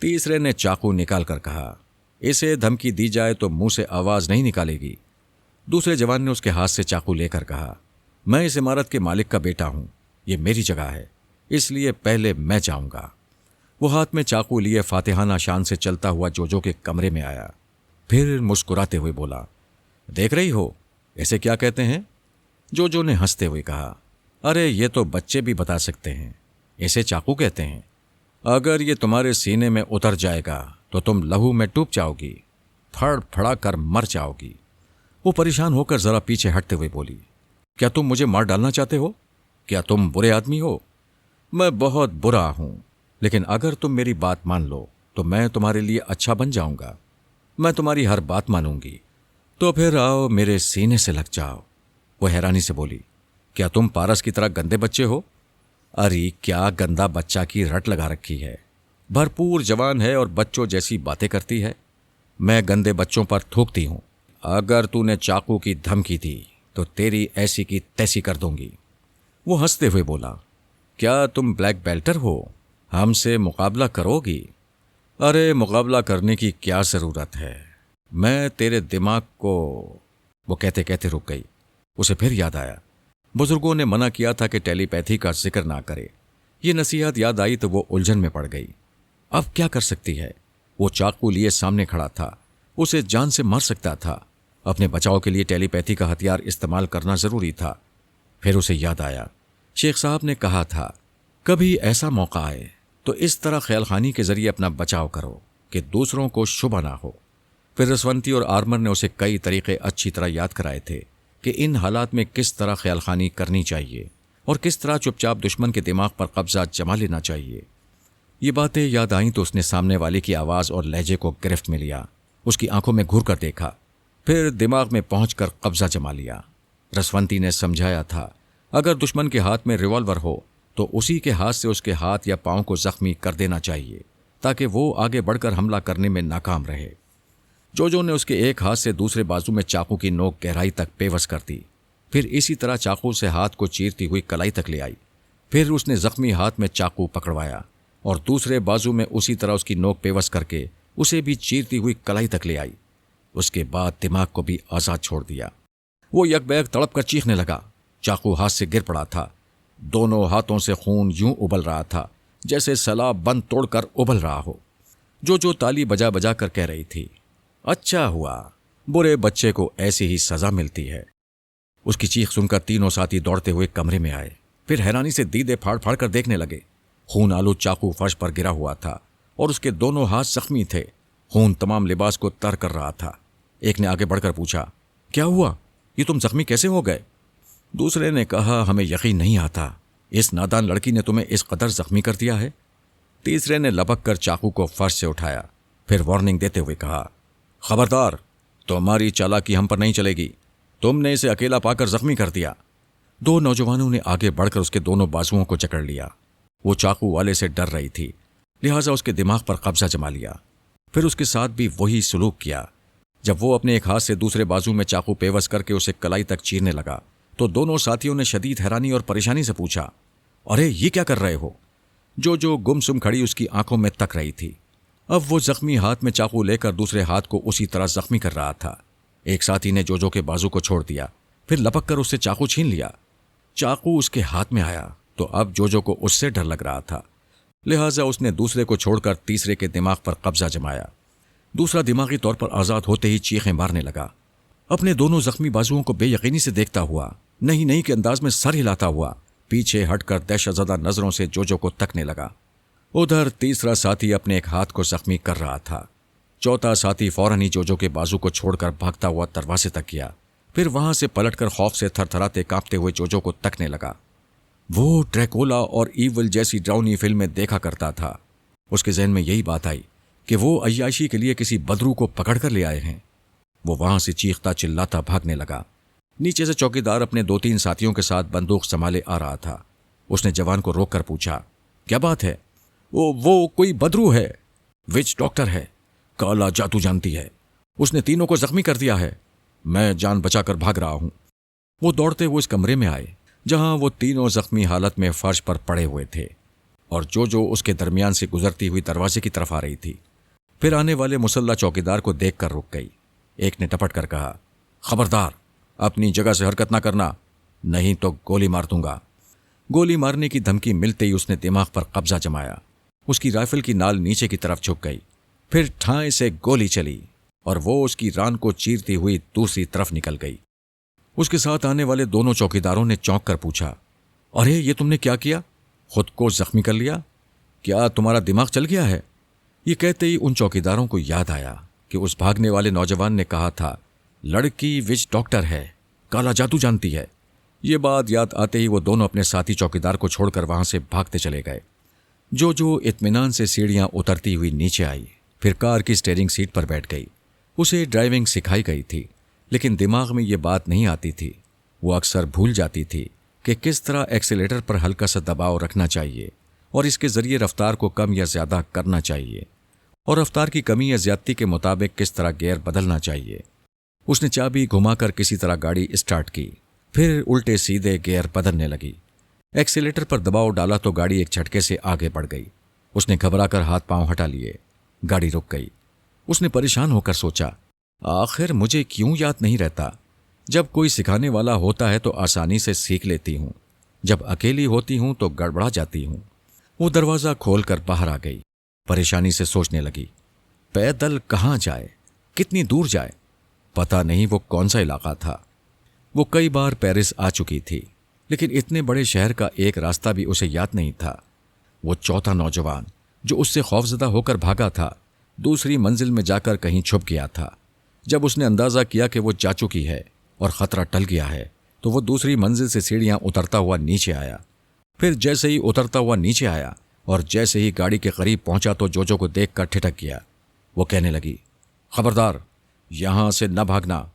तीसरे ने चाकू निकाल कर कहा, इसे धमकी दी जाए तो मुंह से आवाज नहीं निकालेगी। दूसरे जवान ने उसके हाथ से चाकू लेकर कहा, मैं इस इमारत के मालिक का बेटा हूं, ये मेरी जगह है, इसलिए पहले मैं जाऊंगा। वो हाथ में चाकू लिए फातिहाना शान से चलता हुआ जोजो के कमरे में आया। फिर मुस्कुराते हुए बोला, देख रही हो, ऐसे क्या कहते हैं? जोजो ने हंसते हुए कहा, अरे ये तो बच्चे भी बता सकते हैं, इसे चाकू कहते हैं। अगर ये तुम्हारे सीने में उतर जाएगा तो तुम लहू में डूब जाओगी, फड़फड़ा कर मर जाओगी। वो परेशान होकर जरा पीछे हटते हुए बोली, क्या तुम मुझे मार डालना चाहते हो? क्या तुम बुरे आदमी हो? मैं बहुत बुरा हूं, लेकिन अगर तुम मेरी बात मान लो तो मैं तुम्हारे लिए अच्छा बन जाऊंगा। मैं तुम्हारी हर बात मानूंगी। तो फिर आओ, मेरे सीने से लग जाओ। वो हैरानी से बोली, क्या तुम पारस की तरह गंदे बच्चे हो? अरे क्या गंदा बच्चा की रट लगा रखी है। भरपूर जवान है और बच्चों जैसी बातें करती है। मैं गंदे बच्चों पर थूकती हूं। अगर तूने चाकू की धमकी दी तो तेरी ऐसी की तैसी कर दूंगी। वो हंसते हुए बोला, क्या तुम ब्लैक बेल्टर हो? हमसे मुकाबला करोगी? अरे मुकाबला करने की क्या जरूरत है, मैं तेरे दिमाग को। वो कहते कहते रुक गई। उसे फिर याद आया, बुजुर्गों ने मना किया था कि टेलीपैथी का जिक्र ना करे। ये नसीहत याद आई तो वो उलझन में पड़ गई। अब क्या कर सकती है? वो चाकू लिए सामने खड़ा था, उसे जान से मार सकता था। अपने बचाव के लिए टेलीपैथी का हथियार इस्तेमाल करना जरूरी था। फिर उसे याद आया, शेख साहब ने कहा था, कभी ऐसा मौका आए तो इस तरह ख्यालखानी के जरिए अपना बचाव करो कि दूसरों को शुबा ना हो। फिर रसवंती और आर्मर ने उसे कई तरीके अच्छी तरह याद कराए थे कि इन हालात में किस तरह ख्यालखानी करनी चाहिए और किस तरह चुपचाप दुश्मन के दिमाग पर कब्जा जमा लेना चाहिए। ये बातें याद आईं तो उसने सामने वाले की आवाज़ और लहजे को गिरफ्त में लिया। उसकी आंखों में घूर कर देखा, फिर दिमाग में पहुंचकर कब्जा जमा लिया। रसवंती ने समझाया था, अगर दुश्मन के हाथ में रिवॉल्वर हो तो उसी के हाथ से उसके हाथ या पांव को जख्मी कर देना चाहिए ताकि वो आगे बढ़कर हमला करने में नाकाम रहे। जोजो ने उसके एक हाथ से दूसरे बाजू में चाकू की नोक गहराई तक पेवस कर दी। फिर इसी तरह चाकू से हाथ को चीरती हुई कलाई तक ले आई। फिर उसने जख्मी हाथ में चाकू पकड़वाया और दूसरे बाजू में उसी तरह उसकी नोक पेवस करके उसे भी चीरती हुई कलाई तक ले आई। उसके बाद दिमाग को भी आजाद छोड़ दिया। वो यकबैग तड़प कर चीखने लगा। चाकू हाथ से गिर पड़ा था। दोनों हाथों से खून यूं उबल रहा था जैसे सलाब बंद तोड़कर उबल रहा हो। जो ताली बजा बजा कर कह रही थी, अच्छा हुआ, बुरे बच्चे को ऐसी ही सजा मिलती है। उसकी चीख सुनकर तीनों साथी दौड़ते हुए कमरे में आए। फिर हैरानी से दीदे फाड़ फाड़ कर देखने लगे। खून आलू चाकू फर्श पर गिरा हुआ था और उसके दोनों हाथ जख्मी थे। खून तमाम लिबास को तर कर रहा था। एक ने आगे बढ़कर पूछा, क्या हुआ, ये तुम जख्मी कैसे हो गए? दूसरे ने कहा, हमें यकीन नहीं आता, इस नादान लड़की ने तुम्हें इस कदर जख्मी कर दिया है। तीसरे ने लपक कर चाकू को फर्श से उठाया, फिर वार्निंग देते हुए कहा, खबरदार, तुम्हारी चालाकी हम पर नहीं चलेगी। तुमने इसे अकेला पाकर जख्मी कर दिया। दो नौजवानों ने आगे बढ़कर उसके दोनों बाजुओं को जकड़ लिया। वो चाकू वाले से डर रही थी, लिहाजा उसके दिमाग पर कब्जा जमा लिया। फिर उसके साथ भी वही सुलूक किया। जब वो अपने एक हाथ से दूसरे बाजू में चाकू पेवस करके उसे कलाई तक चीरने लगा तो दोनों साथियों ने शदीद हैरानी और परेशानी से पूछा, अरे ये क्या कर रहे हो? जो गुमसुम खड़ी उसकी आंखों में तक रही थी। अब वो जख्मी हाथ में चाकू लेकर दूसरे हाथ को उसी तरह जख्मी कर रहा था। एक साथी ने जोजो के बाजू को छोड़ दिया, फिर लपक कर उससे चाकू छीन लिया। चाकू उसके हाथ में आया तो अब जोजो को उससे डर लग रहा था, लिहाजा उसने दूसरे को छोड़कर तीसरे के दिमाग पर कब्जा जमाया। दूसरा दिमागी तौर पर आजाद होते ही चीखें मारने लगा, अपने दोनों जख्मी बाजुओं को बेयकीनी से देखता हुआ, नहीं नहीं के अंदाज में सर हिलाता हुआ पीछे हटकर दहशतज़दा नजरों से जोजो को तकने लगा। उधर तीसरा साथी अपने एक हाथ को जख्मी कर रहा था। चौथा साथी फौरन ही जोजो के बाजू को छोड़कर भागता हुआ दरवाजे तक गया, फिर वहां से पलटकर खौफ से थरथराते कांपते हुए जोजो को तकने लगा। वो ड्रैकुला और ईविल जैसी ड्राउनी फिल्में देखा करता था। उसके जहन में यही बात आई कि वो अय्याशी के लिए किसी बदरू को पकड़ कर ले आए हैं। वो वहां से चीखता चिल्लाता भागने लगा। नीचे से चौकीदार अपने 2-3 साथियों के साथ बंदूक संभाले आ रहा था। उसने जवान को रोककर पूछा, क्या बात है? वो कोई बदरू है, विच डॉक्टर है, काला जादू जानती है, उसने तीनों को जख्मी कर दिया है, मैं जान बचाकर भाग रहा हूं। वो दौड़ते हुए इस कमरे में आए जहां वो तीनों जख्मी हालत में फर्श पर पड़े हुए थे और जो उसके दरमियान से गुजरती हुई दरवाजे की तरफ आ रही थी। फिर आने वाले मुसल्ला चौकीदार को देखकर रुक गई। एक ने टपट कर कहा, खबरदार, अपनी जगह से हरकत ना करना, नहीं तो गोली मार दूंगा। गोली मारने की धमकी मिलते ही उसने दिमाग पर कब्जा जमाया। उसकी राइफल की नाल नीचे की तरफ झुक गई। फिर ठाए से गोली चली और वो उसकी रान को चीरती हुई दूसरी तरफ निकल गई। उसके साथ आने वाले दोनों चौकीदारों ने चौंक कर पूछा, अरे ये तुमने क्या किया? खुद को जख्मी कर लिया? क्या तुम्हारा दिमाग चल गया है? ये कहते ही उन चौकीदारों को याद आया कि उस भागने वाले नौजवान ने कहा था, लड़की विच डॉक्टर है, काला जादू जानती है। ये बात याद आते ही वो दोनों अपने साथी चौकीदार को छोड़कर वहां से भागते चले गए। जो इत्मीनान से सीढ़ियां उतरती हुई नीचे आई, फिर कार की स्टीयरिंग सीट पर बैठ गई। उसे ड्राइविंग सिखाई गई थी, लेकिन दिमाग में ये बात नहीं आती थी। वो अक्सर भूल जाती थी कि किस तरह एक्सीलेटर पर हल्का सा दबाव रखना चाहिए और इसके जरिए रफ्तार को कम या ज्यादा करना चाहिए, और रफ्तार की कमी या ज्यादती के मुताबिक किस तरह गियर बदलना चाहिए। उसने चाबी घुमाकर किसी तरह गाड़ी स्टार्ट की, फिर उल्टे सीधे गियर बदलने लगी। एक्सीलेटर पर दबाव डाला तो गाड़ी एक झटके से आगे बढ़ गई। उसने घबराकर हाथ पांव हटा लिए। गाड़ी रुक गई। उसने परेशान होकर सोचा, आखिर मुझे क्यों याद नहीं रहता? जब कोई सिखाने वाला होता है तो आसानी से सीख लेती हूं, जब अकेली होती हूं तो गड़बड़ा जाती हूं। वो दरवाजा खोलकर बाहर आ गई। परेशानी से सोचने लगी, पैदल कहाँ जाए, कितनी दूर जाए? पता नहीं वो कौन सा इलाका था। वो कई बार पेरिस आ चुकी थी, लेकिन इतने बड़े शहर का एक रास्ता भी उसे याद नहीं था। वो चौथा नौजवान जो उससे खौफजदा होकर भागा था, दूसरी मंजिल में जाकर कहीं छुप गया था। जब उसने अंदाजा किया कि वो जा चुकी है और खतरा टल गया है, तो वो दूसरी मंजिल से सीढ़ियां उतरता हुआ नीचे आया। फिर जैसे ही उतरता हुआ नीचे आया और जैसे ही गाड़ी के करीब पहुंचा तो जोजो को देखकर ठिठक गया। वो कहने लगी, खबरदार, यहां से न भागना,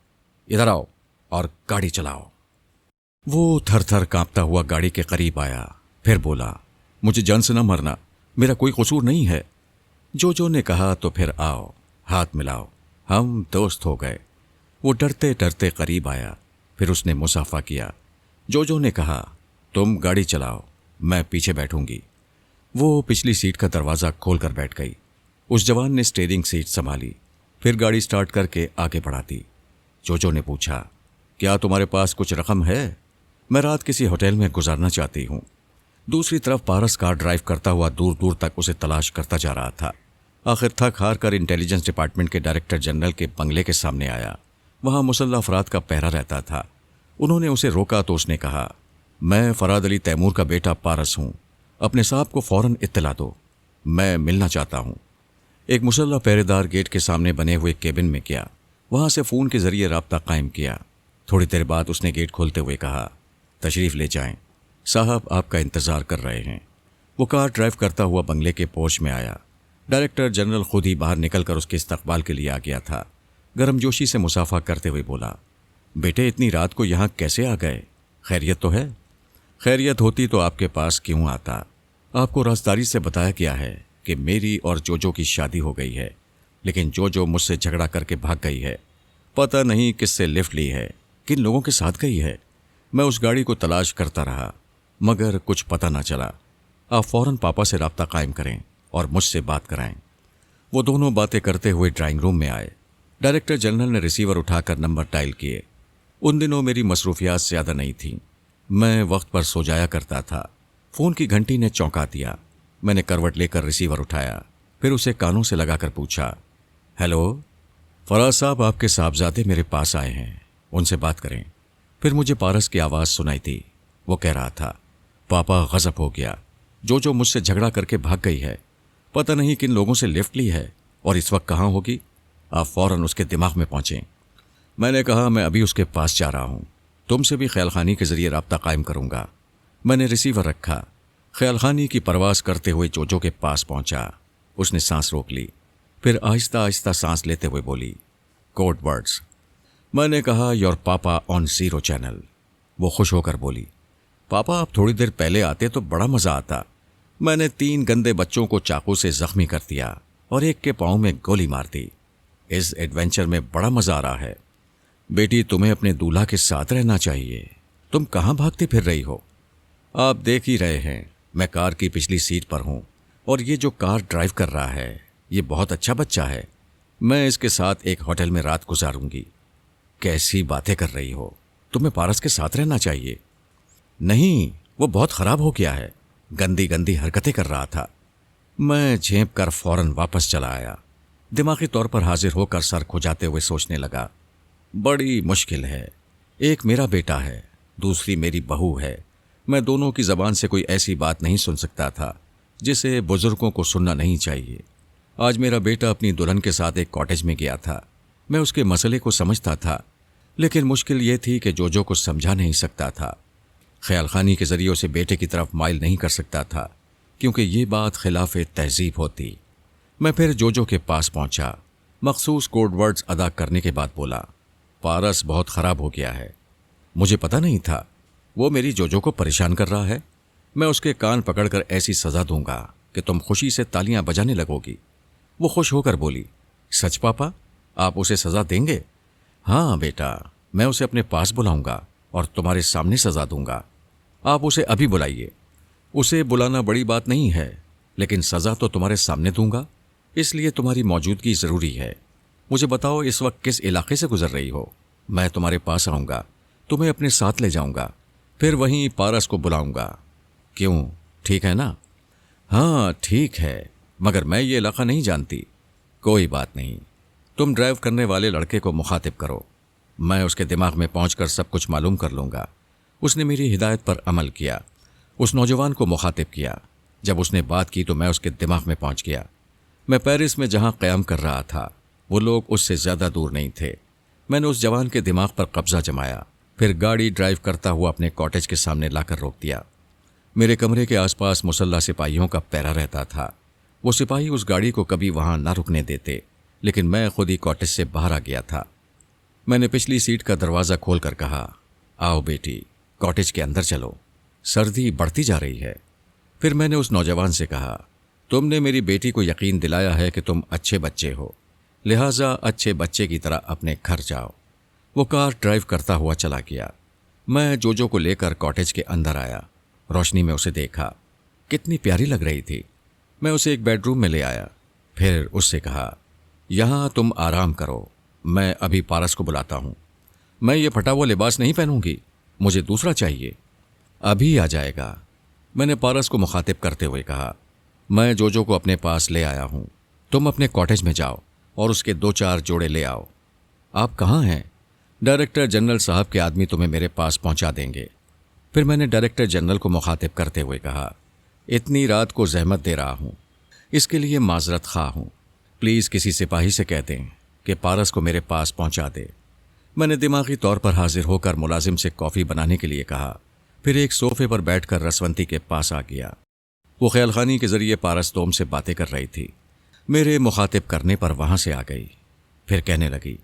इधर आओ और गाड़ी चलाओ। वो थर थर कांपता हुआ गाड़ी के करीब आया, फिर बोला, मुझे जान से न मरना, मेरा कोई कसूर नहीं है। जोजो ने कहा, तो फिर आओ, हाथ मिलाओ, हम दोस्त हो गए। वो डरते डरते करीब आया, फिर उसने मुसाफा किया। जोजो ने कहा, तुम गाड़ी चलाओ, मैं पीछे बैठूंगी। वो पिछली सीट का दरवाज़ा खोलकर बैठ गई। उस जवान ने स्टीयरिंग सीट संभाली, फिर गाड़ी स्टार्ट करके आगे बढ़ा दी। जोजो ने पूछा, क्या तुम्हारे पास कुछ रकम है? मैं रात किसी होटल में गुजारना चाहती हूँ। दूसरी तरफ पारस कार ड्राइव करता हुआ दूर दूर तक उसे तलाश करता जा रहा था। आखिर थक हार कर इंटेलिजेंस डिपार्टमेंट के डायरेक्टर जनरल के बंगले के सामने आया। वहाँ मुसल्ला अफराद का पहरा रहता था। उन्होंने उसे रोका तो उसने कहा, मैं फराद अली तैमूर का बेटा पारस हूँ, अपने साहब को फौरन इत्तला दो, मैं मिलना चाहता हूँ। एक मुसल्ला पहरेदार गेट के सामने बने हुए केबिन में गया। वहाँ से फ़ोन के जरिए राब्ता कायम किया। थोड़ी देर बाद उसने गेट खोलते हुए कहा, तशरीफ़ ले जाएं, साहब आपका इंतज़ार कर रहे हैं। वो कार ड्राइव करता हुआ बंगले के पोर्च में आया। डायरेक्टर जनरल खुद ही बाहर निकलकर उसके इस्तकबाल के लिए आ गया था। गर्मजोशी से मुसाफा करते हुए बोला, बेटे इतनी रात को यहाँ कैसे आ गए? खैरियत तो है? खैरियत होती तो आपके पास क्यों आता? आपको राजदारी से बताया गया है कि मेरी और जोजो की शादी हो गई है, लेकिन जोजो मुझसे झगड़ा करके भाग गई है। पता नहीं किससे लिफ्ट ली है, किन लोगों के साथ गई है। मैं उस गाड़ी को तलाश करता रहा, मगर कुछ पता ना चला। आप फौरन पापा से राब्ता कायम करें और मुझसे बात कराएं। वो दोनों बातें करते हुए ड्राइंग रूम में आए। डायरेक्टर जनरल ने रिसीवर उठाकर नंबर डायल किए। उन दिनों मेरी मसरूफियात ज़्यादा नहीं थीं। मैं वक्त पर सो जाया करता था। फ़ोन की घंटी ने चौंका दिया। मैंने करवट लेकर रिसीवर उठाया, फिर उसे कानों से लगाकर पूछा, हेलो फराज साहब, आपके साहबजादे मेरे पास आए हैं, उनसे बात करें। फिर मुझे पारस की आवाज़ सुनाई दी। वो कह रहा था, पापा गज़ब हो गया, जो मुझसे झगड़ा करके भाग गई है, पता नहीं किन लोगों से लिफ्ट ली है और इस वक्त कहाँ होगी। आप फ़ौरन उसके दिमाग में पहुँचें। मैंने कहा, मैं अभी उसके पास जा रहा हूँ, तुमसे भी ख्यालखानी के ज़रिए रब्ता कायम करूँगा। मैंने रिसीवर रखा। ख्यालखानी की परवास करते हुए जोजो के पास पहुँचा। उसने सांस रोक ली, फिर आहिस्ता आहिस्ता सांस लेते हुए बोली, कोड वर्ड्स। मैंने कहा, योर पापा ऑन 0 चैनल। वो खुश होकर बोली, पापा आप थोड़ी देर पहले आते तो बड़ा मज़ा आता। मैंने 3 गंदे बच्चों को चाकू से जख्मी कर दिया और एक के पाँव में गोली मार दी। इस एडवेंचर में बड़ा मज़ा आ रहा है। बेटी, तुम्हें अपने दूल्हा के साथ रहना चाहिए। तुम कहाँ भागती फिर रही हो? आप देख ही रहे हैं, मैं कार की पिछली सीट पर हूँ और ये जो कार ड्राइव कर रहा है, ये बहुत अच्छा बच्चा है। मैं इसके साथ एक होटल में रात गुजारूंगी। कैसी बातें कर रही हो? तुम्हें पारस के साथ रहना चाहिए। नहीं, वो बहुत ख़राब हो गया है, गंदी गंदी हरकतें कर रहा था। मैं झेंप कर फौरन वापस चला आया। दिमागी तौर पर हाजिर होकर सर खुजाते हुए सोचने लगा, बड़ी मुश्किल है। एक मेरा बेटा है, दूसरी मेरी बहू है। मैं दोनों की ज़बान से कोई ऐसी बात नहीं सुन सकता था जिसे बुजुर्गों को सुनना नहीं चाहिए। आज मेरा बेटा अपनी दुल्हन के साथ एक कॉटेज में गया था। मैं उसके मसले को समझता था, लेकिन मुश्किल ये थी कि जोजो को समझा नहीं सकता था। ख्यालखानी के ज़रिए उसे बेटे की तरफ माइल नहीं कर सकता था, क्योंकि ये बात खिलाफ तहजीब होती। मैं फिर जोजो के पास पहुंचा। मखसूस कोड वर्ड्स अदा करने के बाद बोला, पारस बहुत ख़राब हो गया है। मुझे पता नहीं था, वो मेरी जोजो को परेशान कर रहा है। मैं उसके कान पकड़कर ऐसी सज़ा दूंगा कि तुम खुशी से तालियां बजाने लगोगी। वो खुश होकर बोली, सच पापा, आप उसे सज़ा देंगे? हाँ बेटा, मैं उसे अपने पास बुलाऊंगा और तुम्हारे सामने सज़ा दूंगा। आप उसे अभी बुलाइए। उसे बुलाना बड़ी बात नहीं है, लेकिन सज़ा तो तुम्हारे सामने दूंगा, इसलिए तुम्हारी मौजूदगी ज़रूरी है। मुझे बताओ, इस वक्त किस इलाके से गुजर रही हो? मैं तुम्हारे पास आऊँगा, तुम्हें अपने साथ ले जाऊँगा, फिर वहीं पारस को बुलाऊँगा। क्यों, ठीक है ना? हाँ ठीक है, मगर मैं ये इलाका नहीं जानती। कोई बात नहीं, तुम ड्राइव करने वाले लड़के को मुखातिब करो, मैं उसके दिमाग में पहुंचकर सब कुछ मालूम कर लूँगा। उसने मेरी हिदायत पर अमल किया। उस नौजवान को मुखातिब किया। जब उसने बात की तो मैं उसके दिमाग में पहुंच गया। मैं पेरिस में जहां क़याम कर रहा था, वो लोग उससे ज़्यादा दूर नहीं थे। मैंने उस जवान के दिमाग पर कब्जा जमाया, फिर गाड़ी ड्राइव करता हुआ अपने कॉटेज के सामने लाकर रोक दिया। मेरे कमरे के आसपास मुसल्ला सिपाहियों का पहरा रहता था। वो सिपाही उस गाड़ी को कभी वहां ना रुकने देते, लेकिन मैं खुद ही कॉटेज से बाहर आ गया था। मैंने पिछली सीट का दरवाज़ा खोलकर कहा, आओ बेटी, कॉटेज के अंदर चलो, सर्दी बढ़ती जा रही है। फिर मैंने उस नौजवान से कहा, तुमने मेरी बेटी को यकीन दिलाया है कि तुम अच्छे बच्चे हो, लिहाजा अच्छे बच्चे की तरह अपने घर जाओ। वो कार ड्राइव करता हुआ चला गया। मैं जोजो को लेकर कॉटेज के अंदर आया। रोशनी में उसे देखा, कितनी प्यारी लग रही थी। मैं उसे एक बेडरूम में ले आया, फिर उससे कहा, यहाँ तुम आराम करो, मैं अभी पारस को बुलाता हूँ। मैं ये फटा हुआ लिबास नहीं पहनूंगी, मुझे दूसरा चाहिए। अभी आ जाएगा, मैंने पारस को मुखातिब करते हुए कहा। मैं जोजो को अपने पास ले आया हूँ, तुम अपने कॉटेज में जाओ और उसके 2-4 जोड़े ले आओ। आप कहाँ हैं? डायरेक्टर जनरल साहब के आदमी तुम्हें मेरे पास पहुँचा देंगे। फिर मैंने डायरेक्टर जनरल को मुखातिब करते हुए कहा, इतनी रात को जहमत दे रहा हूँ, इसके लिए माजरत खा हूँ। प्लीज़ किसी सिपाही से कह दें कि पारस को मेरे पास पहुँचा दे। मैंने दिमागी तौर पर हाजिर होकर मुलाजिम से कॉफ़ी बनाने के लिए कहा, फिर एक सोफे पर बैठकर रसवंती के पास आ गया। वो ख्यालखानी के ज़रिए पारस तोम से बातें कर रही थी। मेरे मुखातिब करने पर वहाँ से आ गई। फिर कहने लगी,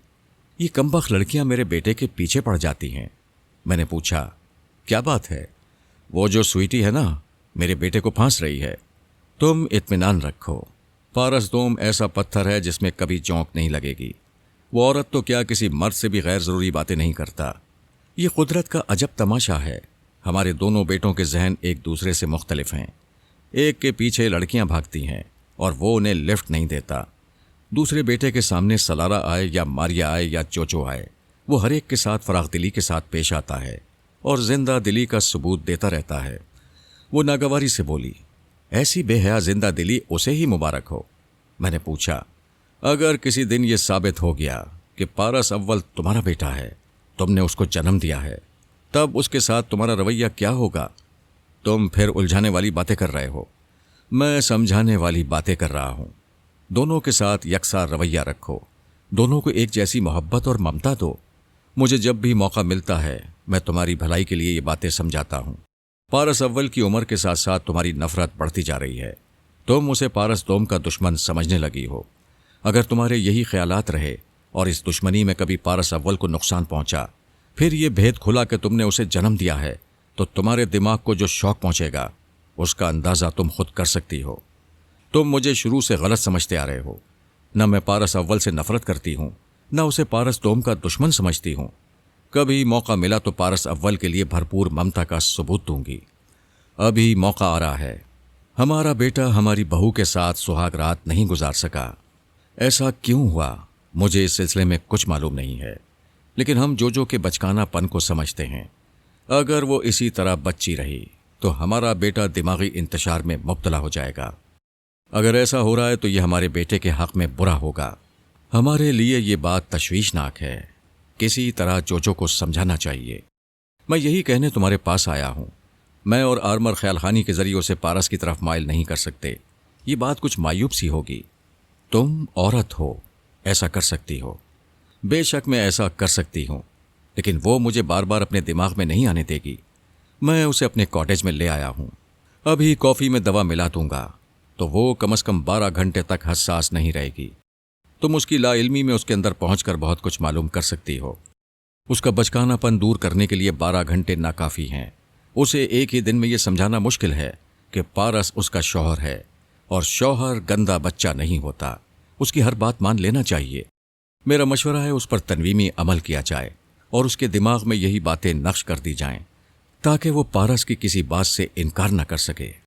ये कमबख्त लड़कियाँ मेरे बेटे के पीछे पड़ जाती हैं। मैंने पूछा, क्या बात है? वो जो स्वीटी है ना, मेरे बेटे को फांस रही है। तुम इत्मीनान रखो, पारस तोम ऐसा पत्थर है जिसमें कभी चौंक नहीं लगेगी। वो औरत तो क्या, किसी मर्द से भी गैर ज़रूरी बातें नहीं करता। ये कुदरत का अजब तमाशा है। हमारे दोनों बेटों के जहन एक दूसरे से मुख्तलिफ हैं। एक के पीछे लड़कियां भागती हैं और वो उन्हें लिफ्ट नहीं देता। दूसरे बेटे के सामने सलारा आए या मारिया आए या चोचो आए, वो हर एक के साथ फराख दिली के साथ पेश आता है और जिंदा दिली का सबूत देता रहता है। वो नागवारी से बोली, ऐसी बेहया जिंदा दिली उसे ही मुबारक हो। मैंने पूछा, अगर किसी दिन ये साबित हो गया कि पारस अव्वल तुम्हारा बेटा है, तुमने उसको जन्म दिया है, तब उसके साथ तुम्हारा रवैया क्या होगा? तुम फिर उलझाने वाली बातें कर रहे हो। मैं समझाने वाली बातें कर रहा हूं। दोनों के साथ यकसा रवैया रखो, दोनों को एक जैसी मोहब्बत और ममता दो। मुझे जब भी मौका मिलता है मैं तुम्हारी भलाई के लिए ये बातें समझाता हूं। पारस अव्वल की उम्र के साथ साथ तुम्हारी नफरत बढ़ती जा रही है। तुम उसे पारस दोम का दुश्मन समझने लगी हो। अगर तुम्हारे यही ख्यालात रहे और इस दुश्मनी में कभी पारस अव्वल को नुकसान पहुंचा, फिर ये भेद खुला कि तुमने उसे जन्म दिया है, तो तुम्हारे दिमाग को जो शौक पहुंचेगा उसका अंदाज़ा तुम खुद कर सकती हो। तुम मुझे शुरू से गलत समझते आ रहे हो। न मैं पारस अव्वल से नफरत करती हूं, न उसे पारस दोम का दुश्मन समझती हूं। कभी मौका मिला तो पारस अव्वल के लिए भरपूर ममता का सबूत दूंगी। अभी मौका आ रहा है। हमारा बेटा हमारी बहू के साथ सुहाग रात नहीं गुजार सका। ऐसा क्यों हुआ मुझे इस सिलसिले में कुछ मालूम नहीं है, लेकिन हम जो के बचकानापन को समझते हैं। अगर वो इसी तरह बच्ची रही तो हमारा बेटा दिमागी इंतशार में मुब्तला हो जाएगा। अगर ऐसा हो रहा है तो यह हमारे बेटे के हक में बुरा होगा। हमारे लिए ये बात तशवीशनाक है। किसी तरह जोजो को समझाना चाहिए। मैं यही कहने तुम्हारे पास आया हूं। मैं और आर्मर ख्याल खानी के जरिए उसे पारस की तरफ माइल नहीं कर सकते। ये बात कुछ मायूब सी होगी। तुम औरत हो, ऐसा कर सकती हो। बेशक मैं ऐसा कर सकती हूं, लेकिन वो मुझे बार बार अपने दिमाग में नहीं आने देगी। मैं उसे अपने कॉटेज में ले आया हूं। अभी कॉफ़ी में दवा मिला दूंगा तो वो कम से कम 12 घंटे तक हसास नहीं रहेगी। तुम उसकी लाइल्मी में उसके अंदर पहुंचकर बहुत कुछ मालूम कर सकती हो। उसका बचकानापन दूर करने के लिए 12 घंटे नाकाफी हैं। उसे एक ही दिन में यह समझाना मुश्किल है कि पारस उसका शौहर है और शौहर गंदा बच्चा नहीं होता। उसकी हर बात मान लेना चाहिए। मेरा मशवरा है उस पर तनवीमी अमल किया जाए और उसके दिमाग में यही बातें नक्श कर दी जाएं, ताकि वो पारस की किसी बात से इनकार न कर सके।